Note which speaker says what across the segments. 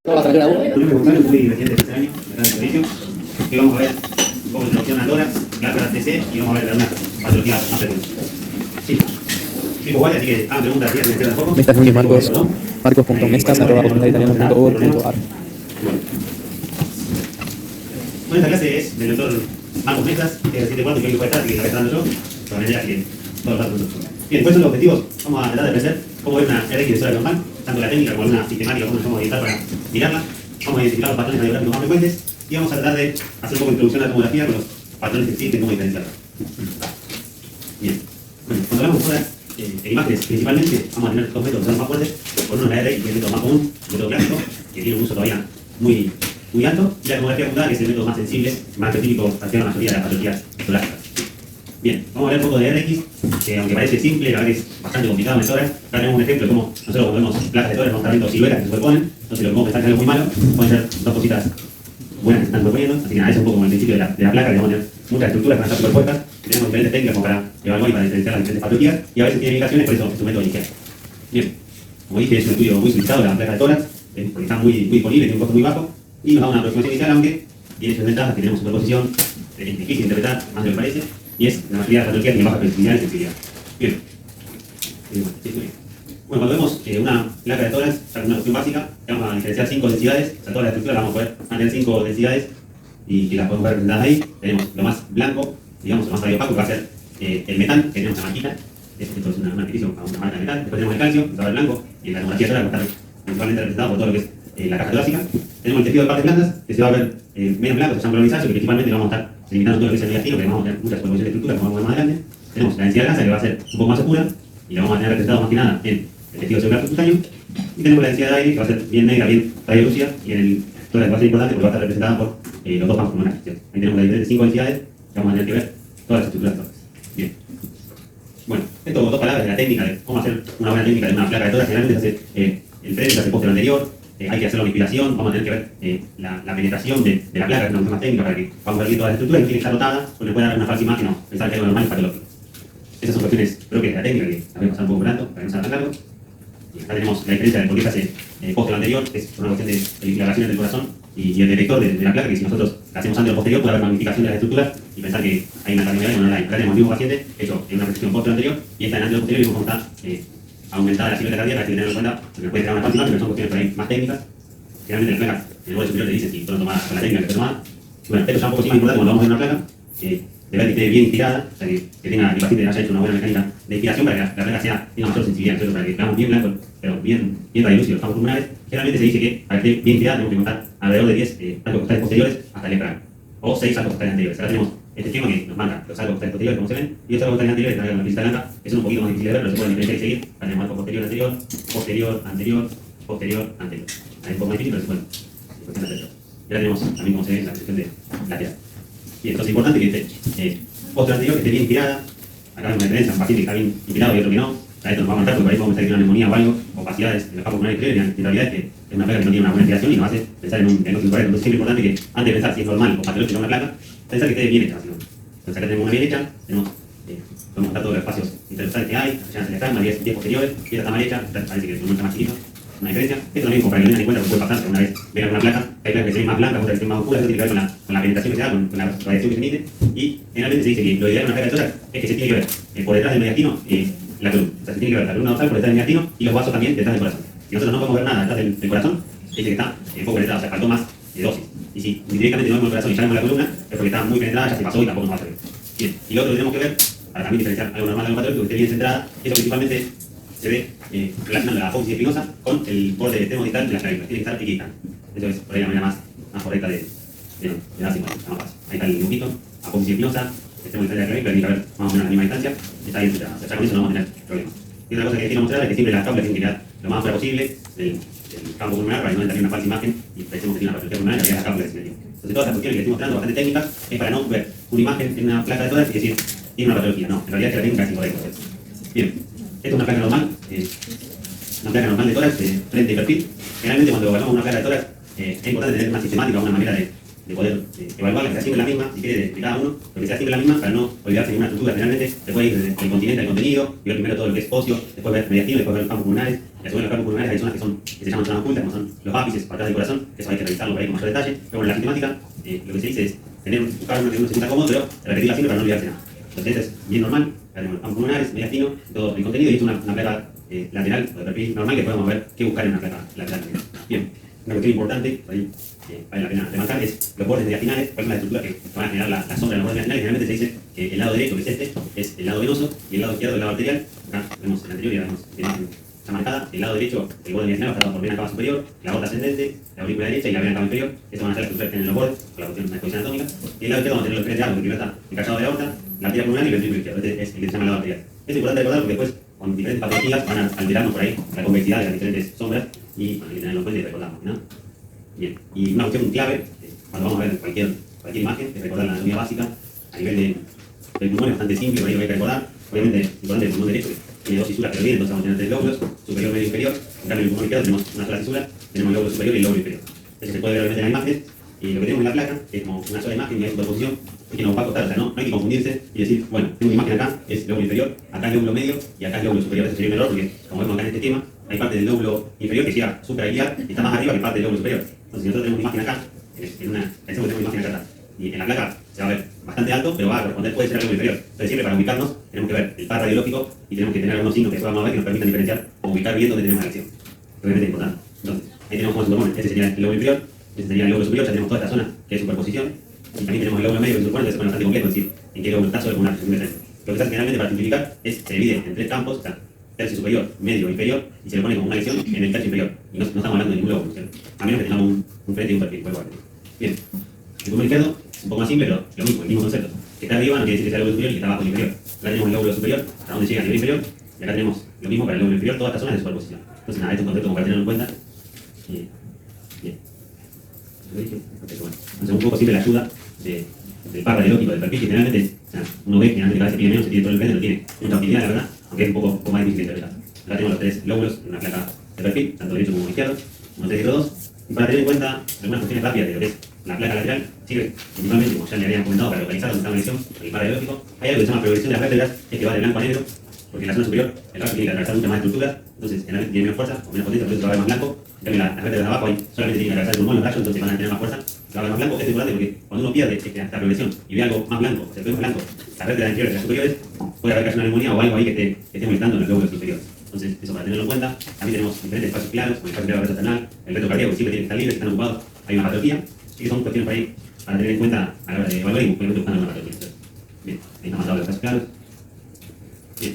Speaker 1: ¿Cómo vas a sacar a uno?
Speaker 2: Mi nombre es Gonzalo, soy residente de 13 años, acá en el servicio. Hoy vamos a ver un poco de introducción al tórax, clásicas TC y vamos a ver algunas patologías más frecuentes. Sí. Soy igual, así que hagan preguntas si quieren hacer un poco.
Speaker 1: Mestas Núñez Marcos, marcos.mestas@italiano.org.ar.
Speaker 2: Bueno, esta clase es del doctor Marcos Mestas, que es el 7-4 que hoy puede estar, así que la voy a estar dando yo, para manera que todos los datos. Bien, ¿cuáles son los objetivos? Vamos a tratar de aprender cómo ver una RX de tórax normal, tanto la técnica como una sistemática, cómo nos vamos a orientar para mirarla. Vamos a identificar los patrones radiográficos más frecuentes y vamos a tratar de hacer un poco de introducción a la tomografía con los patrones que existen, cómo diferenciarlos. Bien, bueno, cuando hablamos de tórax, en imágenes principalmente, vamos a tener dos métodos que son más fuertes. Por uno la RX, que es el método más común, el método clásico, que tiene un uso todavía muy alto, y la tomografía fundada, que es el método más sensible, más específico hacia la mayoría de las patologías torácicas. Bien, vamos a ver un poco de RX, que aunque parece simple, la verdad que es bastante complicado en el tórax. Acá tenemos un ejemplo de cómo nosotros cuando vemos placas de tórax vamos a estar viendo siluetas que se superponen. Entonces lo que podemos pensar que es algo muy malo, pueden ser dos cositas buenas que están superponiendo. Así que nada, eso es un poco como el principio de la placa, que vamos a tener muchas estructuras que van a estar superpuestas. Tenemos diferentes técnicas como para evaluar y para diferenciar las diferentes patologías, y a veces tiene indicaciones, por eso es un método inicial. Bien, como dije, es un estudio muy solicitado de la placa de tórax, porque está muy disponible, tiene un costo muy bajo, y nos da una aproximación inicial, aunque tiene sus ventajas, que tenemos superposición, es difícil de interpretar, más de lo que parece, y es la mayoría de las patologías tiene baja flexibilidad y sensibilidad. Bien. Bueno, cuando vemos una placa de tórax, ya con una noción básica, vamos a diferenciar 5 densidades, o sea, toda la estructura la vamos a poder mantener 5 densidades, y que las podemos ver representadas ahí. Tenemos lo más blanco, digamos, lo más radiopaco, que va a ser el metal, que tenemos la marquita. Esto es un artificio a una marca de metal. Después tenemos el calcio, que va a ser blanco, y en la tomografía tórax va a estar principalmente representado por todo lo que es la caja torácica. Tenemos el tejido de partes blandas, que se va a ver menos blanco, se llama colonizáceo, que principalmente lo vamos a estar limitando todo lo que es el negativo, que vamos a tener mucha superposición de estructuras, como vamos a ver más adelante. Tenemos la densidad grasa, que va a ser un poco más oscura, y la vamos a tener representado más que nada en el tejido celular subcutáneo. Y tenemos la densidad de aire, que va a ser bien negra, bien radiolúcida, y en el tórax va a ser importante porque va a estar representada por los dos campos pulmonares. Ahí tenemos las diferentes 5 densidades, que vamos a tener que ver todas las estructuras tórax. Bien. Bueno, esto con dos palabras de la técnica, de cómo hacer una buena técnica de una placa de tórax. Generalmente se hace el frente, se hace el posterior anterior. Hay que hacer una inspiración, vamos a tener que ver la penetración de la placa, que es una más técnica, para que vamos a ver bien todas las estructuras, y no tiene que estar rotada, porque puede dar una falsa imagen o pensar que algo normal es patológico. Esas son cuestiones propias de la técnica, que las voy a pasar un poco por alto, para que no sea tan largo. Y acá tenemos la diferencia de por qué se hace posterior anterior, que es una cuestión de inflamaciones del corazón y el detector de la placa, que si nosotros la hacemos antes o posterior, puede haber una modificación de las estructuras y pensar que hay una cardiomalacia, no la hay. Acá tenemos el mismo paciente hecho en una resección posterior anterior, y esta en anterior posterior, y vemos cómo está aumentada la silueta cardíaca. Hay que tenerlo en cuenta, porque puede crear una falsa imagen, pero son cuestiones por ahí más técnicas. Generalmente las placas en el borde superior te dicen si fueron tomadas con la técnica que fue tomada. Bueno, esto ya un poco sí más importante cuando vamos a ver una placa, de ver que esté bien inspirada, o sea, que tenga, que el paciente haya hecho una buena mecánica de inspiración para que la placa tenga mayor sensibilidad, ¿cierto? Para que veamos bien blanco, pero bien radiolúcido los campos pulmonares. Generalmente se dice que para que esté bien inspirada tenemos que contar alrededor de 10 arcos costales posteriores hasta el diafragma, o 6 arcos costales anteriores. Acá tenemos este esquema que nos marca los arcos costales posteriores, como se ven, y los arcos costales anteriores, que con la pinza blanca, que son un poquito más difíciles de ver, pero se pueden diferenciar y seguir. Acá tenemos arco posterior anterior, posterior anterior, posterior anterior. Ahí un poco más difícil, pero se pueden. Y ahora tenemos también como se ve en la sección de lateral. Y entonces es importante que esté posterior anterior, que esté bien inspirada. Acá hay una diferencia, un paciente que está bien inspirado y otro que no. A esto nos va a marcar porque por ahí podemos pensar que tiene una neumonía o algo, opacidades en los campos pulmonares exteriores, y en realidad es que es una placa que no tiene una buena inspiración y nos hace pensar en un diagnóstico correcto. Entonces es siempre importante que antes de pensar si es normal o patológica una placa, pensar que esté bien hecha. Entonces acá tenemos una bien hecha, podemos mostrar todos los espacios intercostales que hay, las llanas diafragma, 10 posteriores, y esta está mal hecha, parece que el pulmón está más chiquito. Una diferencia. Esto también como para que lo tengan en cuenta, porque puede pasar que una vez vean una placa, hay placas que se ven más blancas, otras que se ven más oscuras. Eso tiene que ver con la penetración que se da, con la radiación que se emite. Y generalmente se dice que lo ideal de una placa de tórax es que se tiene que ver por detrás del mediastino la columna. O sea, se tiene que ver la columna dorsal por detrás del mediastino y los vasos también detrás del corazón. Si nosotros no podemos ver nada detrás del corazón, dice que está un poco penetrado, o sea, faltó más dosis. Y si directamente no vemos el corazón y ya vemos la columna, es porque está muy penetrada, ya se pasó y tampoco nos va a servir. Bien, y lo otro que tenemos que ver, para también diferenciar algo normal de algo patológico, que esté bien centrada, eso principalmente se ve relacionando la apófisis espinosa con el borde extremo distal de las clavículas. Tiene que estar equidistante. Eso es por ahí la manera más correcta de darse cuenta. Ahí está el dibujito, apófisis espinosa, extremo distal de la clavícula, tiene que haber más o menos la misma distancia, está bien centrada. O sea, ya con eso no vamos a tener problemas. Y otra cosa que quiero mostrar es que siempre las cápsulas tienen que quedar lo más fuera posible del campo pulmonar para que no haya también una falsa imagen y pensemos que tiene una patología pulmonar y que las cápsulas de Entonces todas estas cuestiones que estoy mostrando, bastante técnicas, es para no ver una imagen en una placa de tórax y decir, tiene una patología. No, en realidad es que la técnica es incorrecta. Bien. Esta es una placa normal de tórax, de frente y perfil. Generalmente cuando evaluamos una placa de tórax es importante tener una sistemática, una manera de poder evaluarla, que sea siempre la misma, si quiere, de cada uno, pero que sea siempre la misma para no olvidarse de ninguna estructura. Generalmente se puede ir desde el continente al contenido y ver primero todo lo que es óseo, después ver mediastino, después ver los campos pulmonares, Y a su vez, los cálculos pulmonares hay zonas que se llaman zonas ocultas, como son los ápices para atrás del corazón, que eso hay que revisarlo por ahí con mayor detalle. Pero bueno, la sistemática, lo que se dice es buscar uno que uno se sienta cómodo, pero repetirla siempre para no olvidarse nada. Entonces, esto es bien normal. Acá tenemos los campos pulmonares, media fino, todo el contenido, y esto es una placa lateral o de perfil normal que podemos ver qué buscar en una placa lateral. Bien, una cuestión importante, ahí vale la pena remarcar, es los bordes diafinales, cuál es la estructura que van a generar la sombra en los bordes diafinales. Generalmente se dice que el lado derecho, que es este, es el lado venoso, y el lado izquierdo, el lado arterial. Acá vemos el anterior y ahora vemos la imagen ya marcada. El lado derecho, el borde diafinal, va a estar por vena cava superior, la aorta ascendente, la aurícula derecha y la vena cava inferior. Estas van a ser las estructuras que tienen los bordes, por la cuestión de la exposición anatómica. Y el lado izquierdo vamos a tener los tres de arco, que primero está encallado de la aorta, la arteria pulmonar y el ventrículo izquierdo. Este es el que se llama el lado arterial. Es importante recordar porque después, con diferentes patologías, van a alterarnos por ahí la convexidad de las diferentes sombras y bueno, hay que tenerlo en cuenta y recordarnos, ¿no? Bien, y una cuestión clave, cuando vamos a ver cualquier imagen, es recordar la anatomía básica a nivel del pulmón. Es bastante simple, por ahí lo que hay que recordar. Obviamente, importante el pulmón derecho, que tiene dos fisuras que lo vienen, entonces vamos a tener tres lóbulos, superior, medio y inferior. En cambio, en el pulmón izquierdo tenemos una sola fisura, tenemos el lóbulo superior y el lóbulo inferior. Entonces se puede ver obviamente en la imagen, y lo que tenemos en la placa, que es como una sola imagen y hay superposición, es que nos va a costar, o sea, no hay que confundirse y decir, bueno, tengo una imagen acá, es el lóbulo inferior, acá el lóbulo medio y acá el lóbulo superior. Eso sería un error porque, como vemos acá en este esquema, hay parte del lóbulo inferior que llega suprailiar y está más arriba que parte del lóbulo superior. Entonces, si nosotros tenemos una imagen acá, pensemos que tenemos una imagen acá atrás, y en la placa se va a ver bastante alto, pero va a corresponder, puede ser al lóbulo inferior. Entonces, siempre para ubicarnos, tenemos que ver el par radiológico y tenemos que tener algunos signos que vamos a ver que nos permitan diferenciar o ubicar bien dónde tenemos la lesión. Obviamente es importante. Entonces, ahí tenemos cómo se supone, este sería el lóbulo inferior, este sería el lóbulo superior, ya tenemos toda esta zona que es superposición, y también tenemos el lóbulo medio que se supone que se pone bastante complejo, es decir, en qué lóbulo está solo con una posición diferente. Lo que se hace generalmente para simplificar es se divide en tres campos, o sea, tercio superior, medio, inferior, y se le pone como una lesión en el tercio inferior. Y no estamos hablando de ningún lóbulo, ¿cierto? A menos que tengamos un frente y un perfil. Bien, el pulmón izquierdo es un poco más simple, pero lo mismo, el mismo concepto. Que está arriba no quiere decir que sea el lóbulo superior y que está abajo el inferior. Acá tenemos el lóbulo superior, hasta donde llega el nivel inferior, y acá tenemos lo mismo para el lóbulo inferior, toda esta zona es de superposición. Entonces, nada, esto es un concepto como para tenerlo en cuenta. Bien. Entonces, un poco siempre la ayuda del par radiológico del perfil, que generalmente, o sea, uno ve que generalmente cada vez se pide menos, se pide todo el frente, no tiene mucha utilidad, la verdad, aunque es un poco más difícil de interpretar. Acá tenemos los tres lóbulos en una placa de perfil, tanto derecho como izquierdo, 1, 3 y 2. Y para tener en cuenta algunas cuestiones rápidas de lo que es la placa lateral, sirve principalmente, como ya le habían comentado, para localizar dónde está una lesión, el par radiológico. Hay algo que se llama progresión de las vértebras, es que va de blanco a negro, porque en la zona superior el brazo tiene que atravesar mucha más estructura, entonces generalmente tiene menos fuerza o menos potencia, por eso se va a ver más blanco. En cambio, las vértebras de abajo ahí solamente tienen que atravesar el pulmón, los rayos, entonces van a tener más fuerza, se va a ver más blanco. Esto es importante porque cuando uno pierde esta progresión y ve algo más blanco, o sea, ve más blanco, las vértebras inferiores y las superiores, puede haber casi una neumonía o algo ahí que esté molestando en los lóbulos inferiores. Entonces, eso para tenerlo en cuenta. También tenemos diferentes espacios claros, como el espacio claro retro-esternal, el reto cardíaco, que siempre tiene que estar libre, si están ocupados, hay una patología. Así que son cuestiones para ahí para tener en cuenta a la hora de evaluar y obviamente buscando una patología. Bien, ahí están marcados los espacios claros. Bien,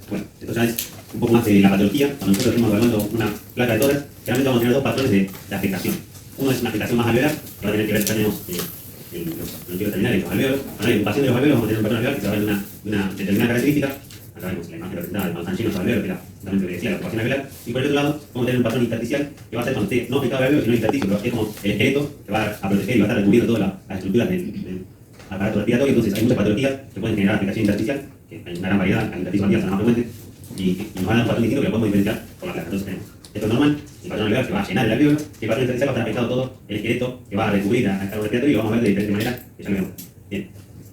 Speaker 2: bueno, esto ya es un poco más de la patología. Cuando nosotros estamos evaluando una placa de tórax, generalmente vamos a tener dos patrones de afectación. Uno es una afectación más alveolar, que va a tener que ver, ya tenemos los anteriores terminales, los alveolos. Cuando hay ocupación de los alveolos, vamos a tener un patrón alveolar que se va a ver una determinada característica. Acá vemos la imagen representada de cuando están llenos de alveolos, que era justamente lo que decía la ocupación alveolar. Y por el otro lado, vamos a tener un patrón intersticial que va a ser cuando esté no afectado el alveolo, sino intersticio, pero es como el esqueleto que va a proteger y va a estar recubriendo todas las estructuras del aparato respiratorio. Entonces, hay muchas patologías que pueden generar afectación intersticial, que hay una gran variedad, las intersticialías son las más frecuentes, y nos van a dar un patrón distinto que lo podemos diferenciar por la placa. Entonces, tenemos esto es normal, el patrón alveolar que va a llenar el alveolo, y el patrón intersticial va a estar afectado todo el esqueleto que va a recubrir al aparato respiratorio, y lo vamos a ver de diferente manera, que ya lo vemos. Bien,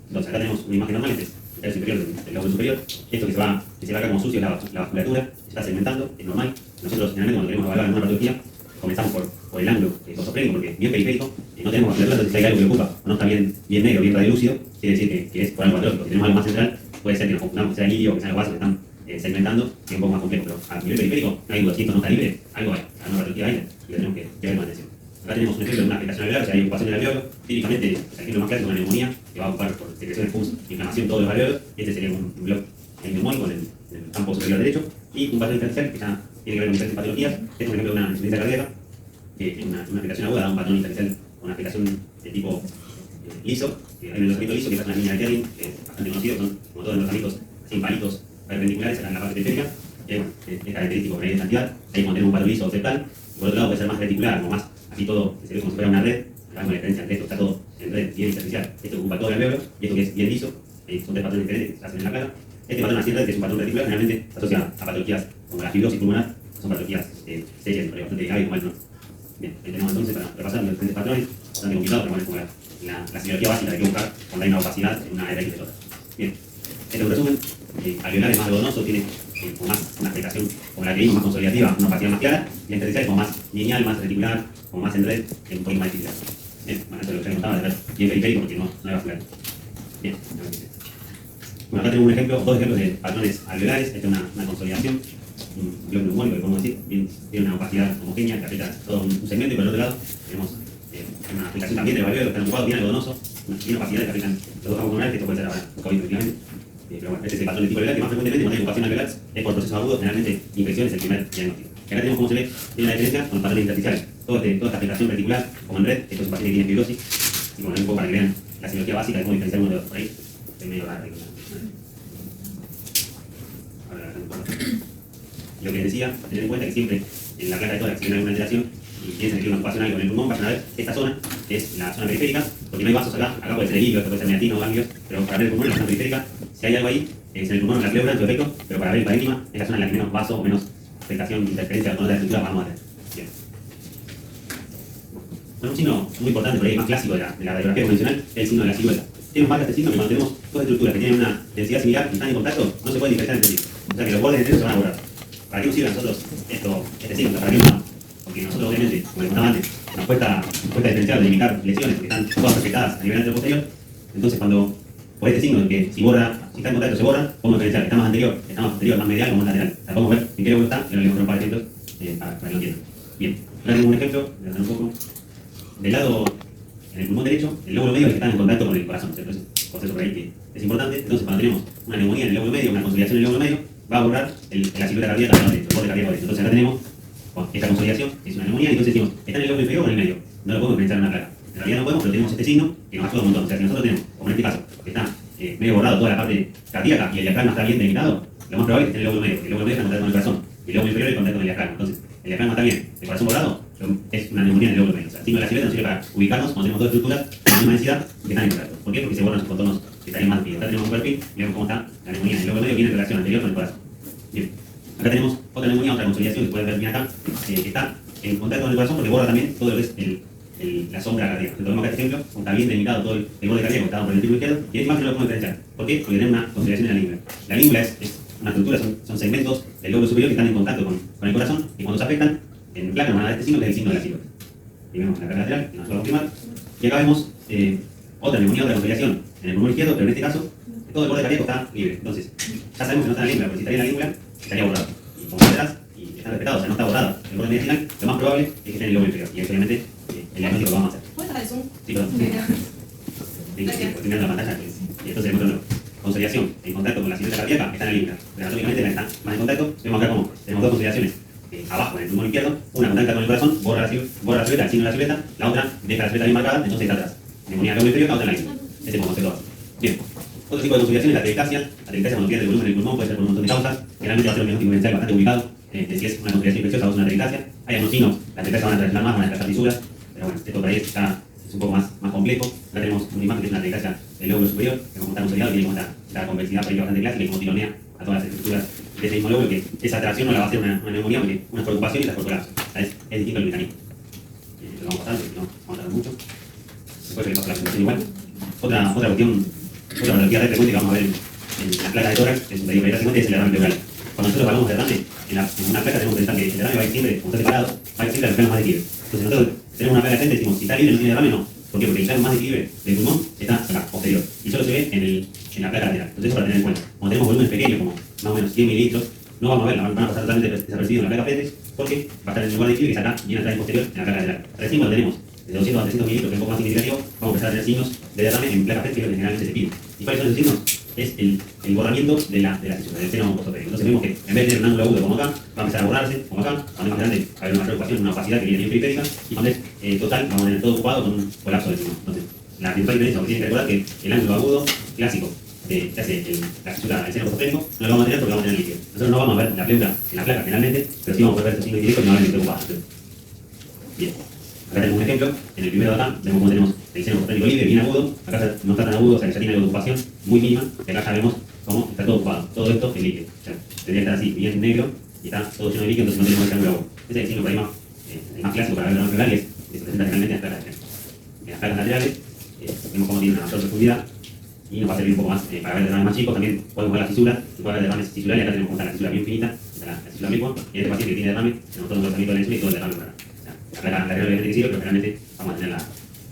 Speaker 2: entonces acá tenemos una imagen normal, este es el superior del lóbulo superior. Esto que se va acá como sucio es la vasculatura, se está segmentando, es normal. Nosotros generalmente cuando queremos evaluar alguna patología comenzamos por el ángulo esofrénico, porque es bien periférico, y no tenemos vasculatura, entonces si hay algo que lo ocupa o no está bien negro, bien radiolúcido, quiere decir que es por algo patológico. Si tenemos algo más central, puede ser que nos confundamos, que sea lirio o que sean los vasos que están segmentando, que es un poco más complejo, pero a nivel periférico no hay duda, si esto no está libre, algo hay, alguna patología hay y lo tenemos que ver con atención. Acá tenemos un ejemplo de una afectación alveolar, o sea, hay ocupación del alveolo. Típicamente, el ejemplo más clásico es una neumonía, que va a ocupar por secreciones pus, inflamación todos los alveolos. Este sería un bloque neumónico en el campo superior derecho. Y un patrón intersticial que ya tiene que ver con diferentes patologías. Este es un ejemplo de una insuficiencia cardíaca, que una afectación aguda da un patrón intersticial con una afectación de tipo liso. Hay un endosarquito liso, que es una línea de Kerrin, que es bastante conocido, son como todos los endosarquitos, sin palitos perpendiculares acá en la parte periférica. Que bueno, es característico por ahí de cantidad. Ahí como tenemos un patrón liso o septal. Por otro lado puede ser más reticular, como más así todo, que se ve como si fuera una red. Acá con la diferencia entre esto, está todo en red bien intersticial. Esto ocupa todo el alveolo y esto que es bien liso. Son tres patrones diferentes que se hacen en la placa. Este patrón así en red, que es un patrón reticular, generalmente se asocia a patologías como la fibrosis pulmonar, que son patologías serias, pero bastante graves como el no. Bien, ahí tenemos entonces para repasar los diferentes patrones, bastante complicado, pero bueno, es como la semiología básica de qué buscar cuando hay una opacidad en una RX de todas. Bien, este es un resumen. alveolar es más algodonoso, tiene como más una afectación como la que vimos, más consolidativa, una opacidad más clara, y la intersticial es como más lineal, más reticular, como más en red, es un poquito más difícil. Bien, bueno, eso es lo que ya contaba, de ver bien periférico porque no es vascular. Bien, bueno, acá tenemos un ejemplo, dos ejemplos de patrones alveolares. Esta es una consolidación, un bloque neumónico, que podemos decir, tiene una opacidad homogénea que afecta todo un segmento, y por el otro lado tenemos una aplicación también de alveolo, que está ocupado, bien algodonoso, tiene opacidades que afectan los dos campos pulmonares, que esto puede ser ahora un COVID efectivamente. Pero bueno, este es el patrón de tipo alveolar que más frecuentemente cuando hay ocupación alveolar es por procesos agudos, generalmente infección es el primer diagnóstico. Y acá tenemos cómo se ve, tiene una diferencia con los patrones intersticiales. Toda esta afectación reticular, como en red, esto es un paciente que tiene fibrosis, y bueno, un poco para que vean la semiología básica de cómo diferenciar uno de los por ahí, es medio raro. Lo que les decía, tener en cuenta que siempre en la placa de tórax tiene alguna alteración y piensan que tiene una ocupación algo en el pulmón, vayan a ver esta zona, que es la zona periférica, porque no hay vasos acá puede ser el hilo, esto puede ser meatino o ganglios, pero para ver el pulmón en la zona periférica, si hay algo ahí, es en el pulmón, en la pleura, en su efecto, pero para ver el parénquima es la zona en la que menos vaso o menos afectación, interferencia con otra estructura vamos a tener. Bien. Bueno, un signo muy importante, por ahí más clásico de la radiografía convencional, es el signo de la silueta. Tenemos marcas de signo que cuando tenemos dos estructuras que tienen una densidad similar y están en contacto, no se pueden diferenciar entre sí. O sea que los bordes enteros se van a borrar. ¿Para qué nos sirve a nosotros este signo? ¿Para qué no? Porque nosotros, obviamente, como les contaba antes, nos cuesta diferenciar, delimitar lesiones, porque están todas afectadas a nivel anterior posterior. Entonces, cuando por este signo, que si está en contacto se borra, podemos diferenciar, está más anterior, está más posterior, más medial o más lateral. O sea, podemos ver en qué lóbulo está, y ahora les muestro un par de ejemplos para que lo entiendan. Bien, ahora tenemos un ejemplo, voy a hacer un poco. Del lado, en el pulmón derecho, el lóbulo medio es el que está en contacto con el corazón, ¿cierto? Es un proceso por ahí que es importante. Entonces, cuando tenemos una neumonía en el lóbulo medio, una consolidación en el lóbulo medio, va a borrar la silueta cardíaca del lado derecho, el borde cardíaco derecho. Entonces, acá tenemos esta consolidación, que es una neumonía, y entonces decimos, ¿está en el lóbulo inferior o en el medio? No lo podemos diferenciar en una placa. En realidad no podemos, pero tenemos este signo que nos ayuda un montón. O sea, si nosotros tenemos, como en este caso, que está medio borrado toda la parte cardíaca y el diafragma está bien delimitado, lo más probable es que esté en el lóbulo medio, porque el lóbulo medio está en contacto con el corazón, y el lóbulo inferior es contacto con el diafragma. Entonces, el diafragma está bien, el corazón borrado, es una neumonía en el lóbulo medio. O sea, el signo de la silueta nos sirve para ubicarnos cuando tenemos dos estructuras de la misma densidad que están en contacto. ¿Por qué? Porque se borran sus contornos que estarían más definidos. Acá tenemos un perfil y vemos cómo está la neumonía en el lóbulo medio, viene en relación anterior con el corazón. Bien. Acá tenemos otra neumonía, otra consolidación que pueden ver bien acá, que está en contacto con el corazón porque borra también todo lo que es la sombra cardíaca. Entonces, vemos acá este ejemplo, está bien delimitado todo el borde cardíaco, está por el ventrículo izquierdo, y esta imagen no lo podemos diferenciar. ¿Por qué? Porque tenemos una consolidación en la língula. La língula es una estructura, son segmentos del lóbulo superior que están en contacto con el corazón, y cuando se afectan, en placa nos van a dar este signo, que es el signo de la silueta. Y vemos la placa lateral, que nos va a confirmar. Y acá vemos otra neumonía, otra consolidación en el pulmón izquierdo, pero en este caso, todo el borde cardíaco está libre. Entonces, ya sabemos que no está en la língula, porque si estaría en la língula, estaría borrado. Y como está atrás, y está respetado, o sea, no está borrado el borde mediastinal, lo más probable es que esté en el lóbulo inferior. Y obviamente, el diagnóstico lo vamos a hacer.
Speaker 1: ¿Puedes dejar el zoom?
Speaker 2: Sí, perdón. Sí, estoy mirando la pantalla. Y entonces, muestro consolidación en contacto con la silueta cardíaca está en la língula. Pero anatómicamente está más en contacto. Vemos acá como tenemos dos consolidaciones abajo en el pulmón izquierdo, una contacta con el corazón, borra la silueta, el signo de la silueta, la otra deja la silueta bien marcada, entonces está atrás. Neumonía lóbulo inferior, la otra en la língula. Ese es como concepto básico. Bien. Otro tipo de consolidación es la telectasia. La telectasia cuando pierde el volumen del pulmón puede ser por un montón de causas. Generalmente va a ser un diagnóstico diferencial bastante ubicado. De si es una consolidación infecciosa o es una telectasia. Hay algunos signos, la telectasia van a trasladar más, van a desplazar fisuras, pero bueno, esto por ahí es un poco más complejo. Acá tenemos una imagen que es una telectasia del lóbulo superior, que como está consolidado tiene como esta convexidad por ahí bastante clásica y como tironea a todas las estructuras de ese mismo lóbulo, que esa atracción no la va a hacer una neumonía, porque una es por ocupación y otra es por colapso. Es distinto el mecanismo. Lo vamos a pasar, porque no vamos a tardar mucho. Después que le paso la presentación igual. Otra cuestión, otra patología frecuente que vamos a ver en la placa de tórax, que es un pedido para frecuente, es el derrame pleural. Cuando nosotros hablamos de derrame, en una placa tenemos que pensar que el derrame va a ir siempre, como está separado, va a ir siempre a los planos más de equilibrio. Entonces nosotros tenemos una placa de frente y decimos, si está libre no tiene derrame, no. ¿Por qué? Porque el plano más de equilibrio del pulmón está acá, posterior. Y solo se ve en la placa lateral. Entonces eso para tener en cuenta. Cuando tenemos volúmenes pequeños, como más o menos 100 mililitros, no vamos a ver, van a pasar totalmente desapercibidos en la placa frente, porque va a estar en el lugar de equilibrio, que está acá, bien atrás y posterior, en la placa lateral. Recién cuando tenemos de 200 a 300 mililitros, que es un poco más significativo, vamos a empezar a tener signos de derrame en placa frente, que generalmente se pide. ¿Y cuáles son esos signos? Es el borramiento de la fisura, del seno postopérico. Entonces vemos que en vez de tener un ángulo agudo como acá, va a empezar a borrarse, como acá, cuando es más grande va a haber una mayor ocupación, una opacidad que viene bien periférica, y cuando es total, vamos a tener todo ocupado con un colapso del pulmón. Entonces, la principal diferencia, tienen que recordar que el ángulo agudo clásico que hace la fisura del seno postopérico no lo vamos a tener porque vamos a tener líquido. Nosotros no vamos a ver la pleura en la placa generalmente, pero sí vamos a poder ver estos signos indirectos que no van a estar ocupados. Bien. Acá tenemos un ejemplo, en el primero de acá, vemos cómo tenemos el seno postopérico libre, bien agudo, acá no está tan agudo, o sea que ya tiene algo de ocupación muy mínima, y acá ya vemos cómo está todo ocupado, todo esto es líquido, o sea, tendría que estar así, bien negro, y está todo lleno de líquido, entonces no tenemos el ángulo agudo. Ese es el signo por ahí más clásico para ver el pleural, y se presenta generalmente en las placas laterales. En las placas laterales, vemos cómo tiene una mayor profundidad, y nos va a servir un poco más para ver derrames más chicos. También podemos ver la fisura, se puede ver derrames fisurales, acá tenemos la fisura bien finita, la fisura misma, y este paciente que tiene derrame, tenemos todo un tratamiento de la insulina y todo el derrame para acá. O sea, la regla obviamente que sirve, pero generalmente vamos a tener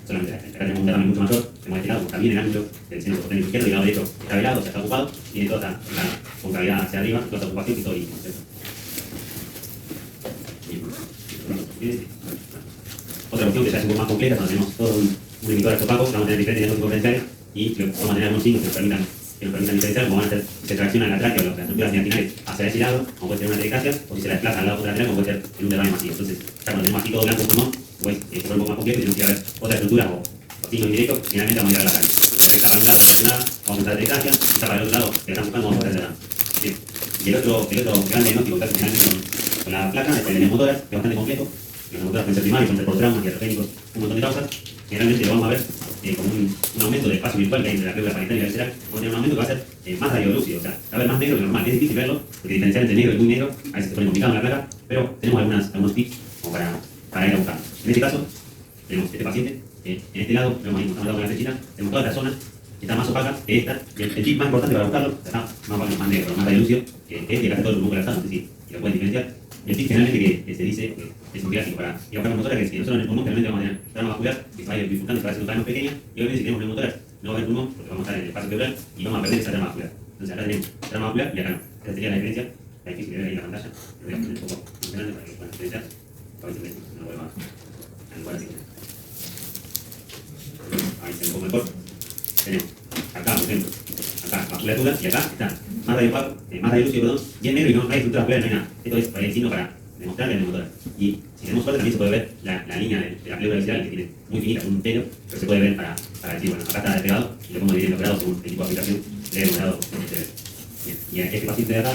Speaker 2: solamente la. Acá tenemos un derrame mucho mayor, tenemos este lado, también el ángulo del seno porteniano izquierdo, y el lado derecho está velado, o sea, está ocupado, tiene toda esta concavidad hacia arriba, toda esta ocupación y todo listo, ¿cierto? Otra cuestión que ya es un poco más compleja, cuando tenemos todo un inhibidor opaco, vamos a tener diferentes diagnósticos diferenciales y vamos a tener algunos signos que nos permitan diferenciar, como van a ser si se tracciona la tráquea o las estructuras diafinales hacia ese lado, como puede ser una telecasia, o si se la desplaza al lado lateral, como puede ser en un derrame masivo. Entonces, ya cuando tenemos aquí todo blanco pulmón, pues se vuelve un poco más complejo y tenemos que ver otra estructura o signos indirectos, generalmente vamos a ir a la tráquea. Si está para un lado, vamos a entrar a telecasia, si está para el otro lado, que la están buscando, vamos a entrar a derrame. Y el otro gran diagnóstico que hace generalmente con la placa es el neumotórax, que es bastante complejo. Los neumotórax pueden ser primarios, pueden ser por traumas, diarrogénicos, un montón de causas. Generalmente lo vamos a ver como un aumento del espacio virtual que hay entre la pleura parietal y la visceral. Vamos a tener un aumento que va a ser más radiolúcido, o sea, va a haber más negro que normal. Es difícil verlo, porque diferenciar entre negro y muy negro a veces se pone complicado en la placa, pero tenemos algunos tips como para ir a buscar. En este caso, tenemos este paciente, en este lado, vemos ahí mostrando con la flechita, tenemos toda esta zona que está más opaca que esta, y el tip más importante para buscarlo está más negro, más radiolúcido, que este, que casi todo el pulmón colapsado, no sé si lo pueden diferenciar. El tip generalmente que se dice es un clásico para ir a buscar neumotórax, que es que nosotros en el pulmón generalmente vamos a tener trama vascular que se va a ir bifurcando, se va haciendo cada vez más pequeña, y obviamente si tenemos neumotórax no va a haber pulmón porque vamos a estar en el espacio pleural y vamos a perder esa trama vascular. Entonces acá tenemos trama vascular y acá no. Esa sería la diferencia. Está difícil de ver ahí en la pantalla, lo voy a poner un poco más grande para que puedan diferenciar. A ver si no lo vuelvo a igual así. Ahí se ve un poco mejor. Tenemos acá, por ejemplo, acá vasculatura y acá está más radiolúcido, perdón, bien negro y no hay estructura vascular, no hay nada. Esto es para el signo para demostrar el neumotórax. Y si tenemos suerte también se puede ver la línea de la pleura visceral que tiene muy finita, con un pelo, pero se puede ver para decir, bueno, acá está despegado y le podemos dividir los grados según el tipo de aplicación del grado que se ve. Bien. Y a este paciente de acá,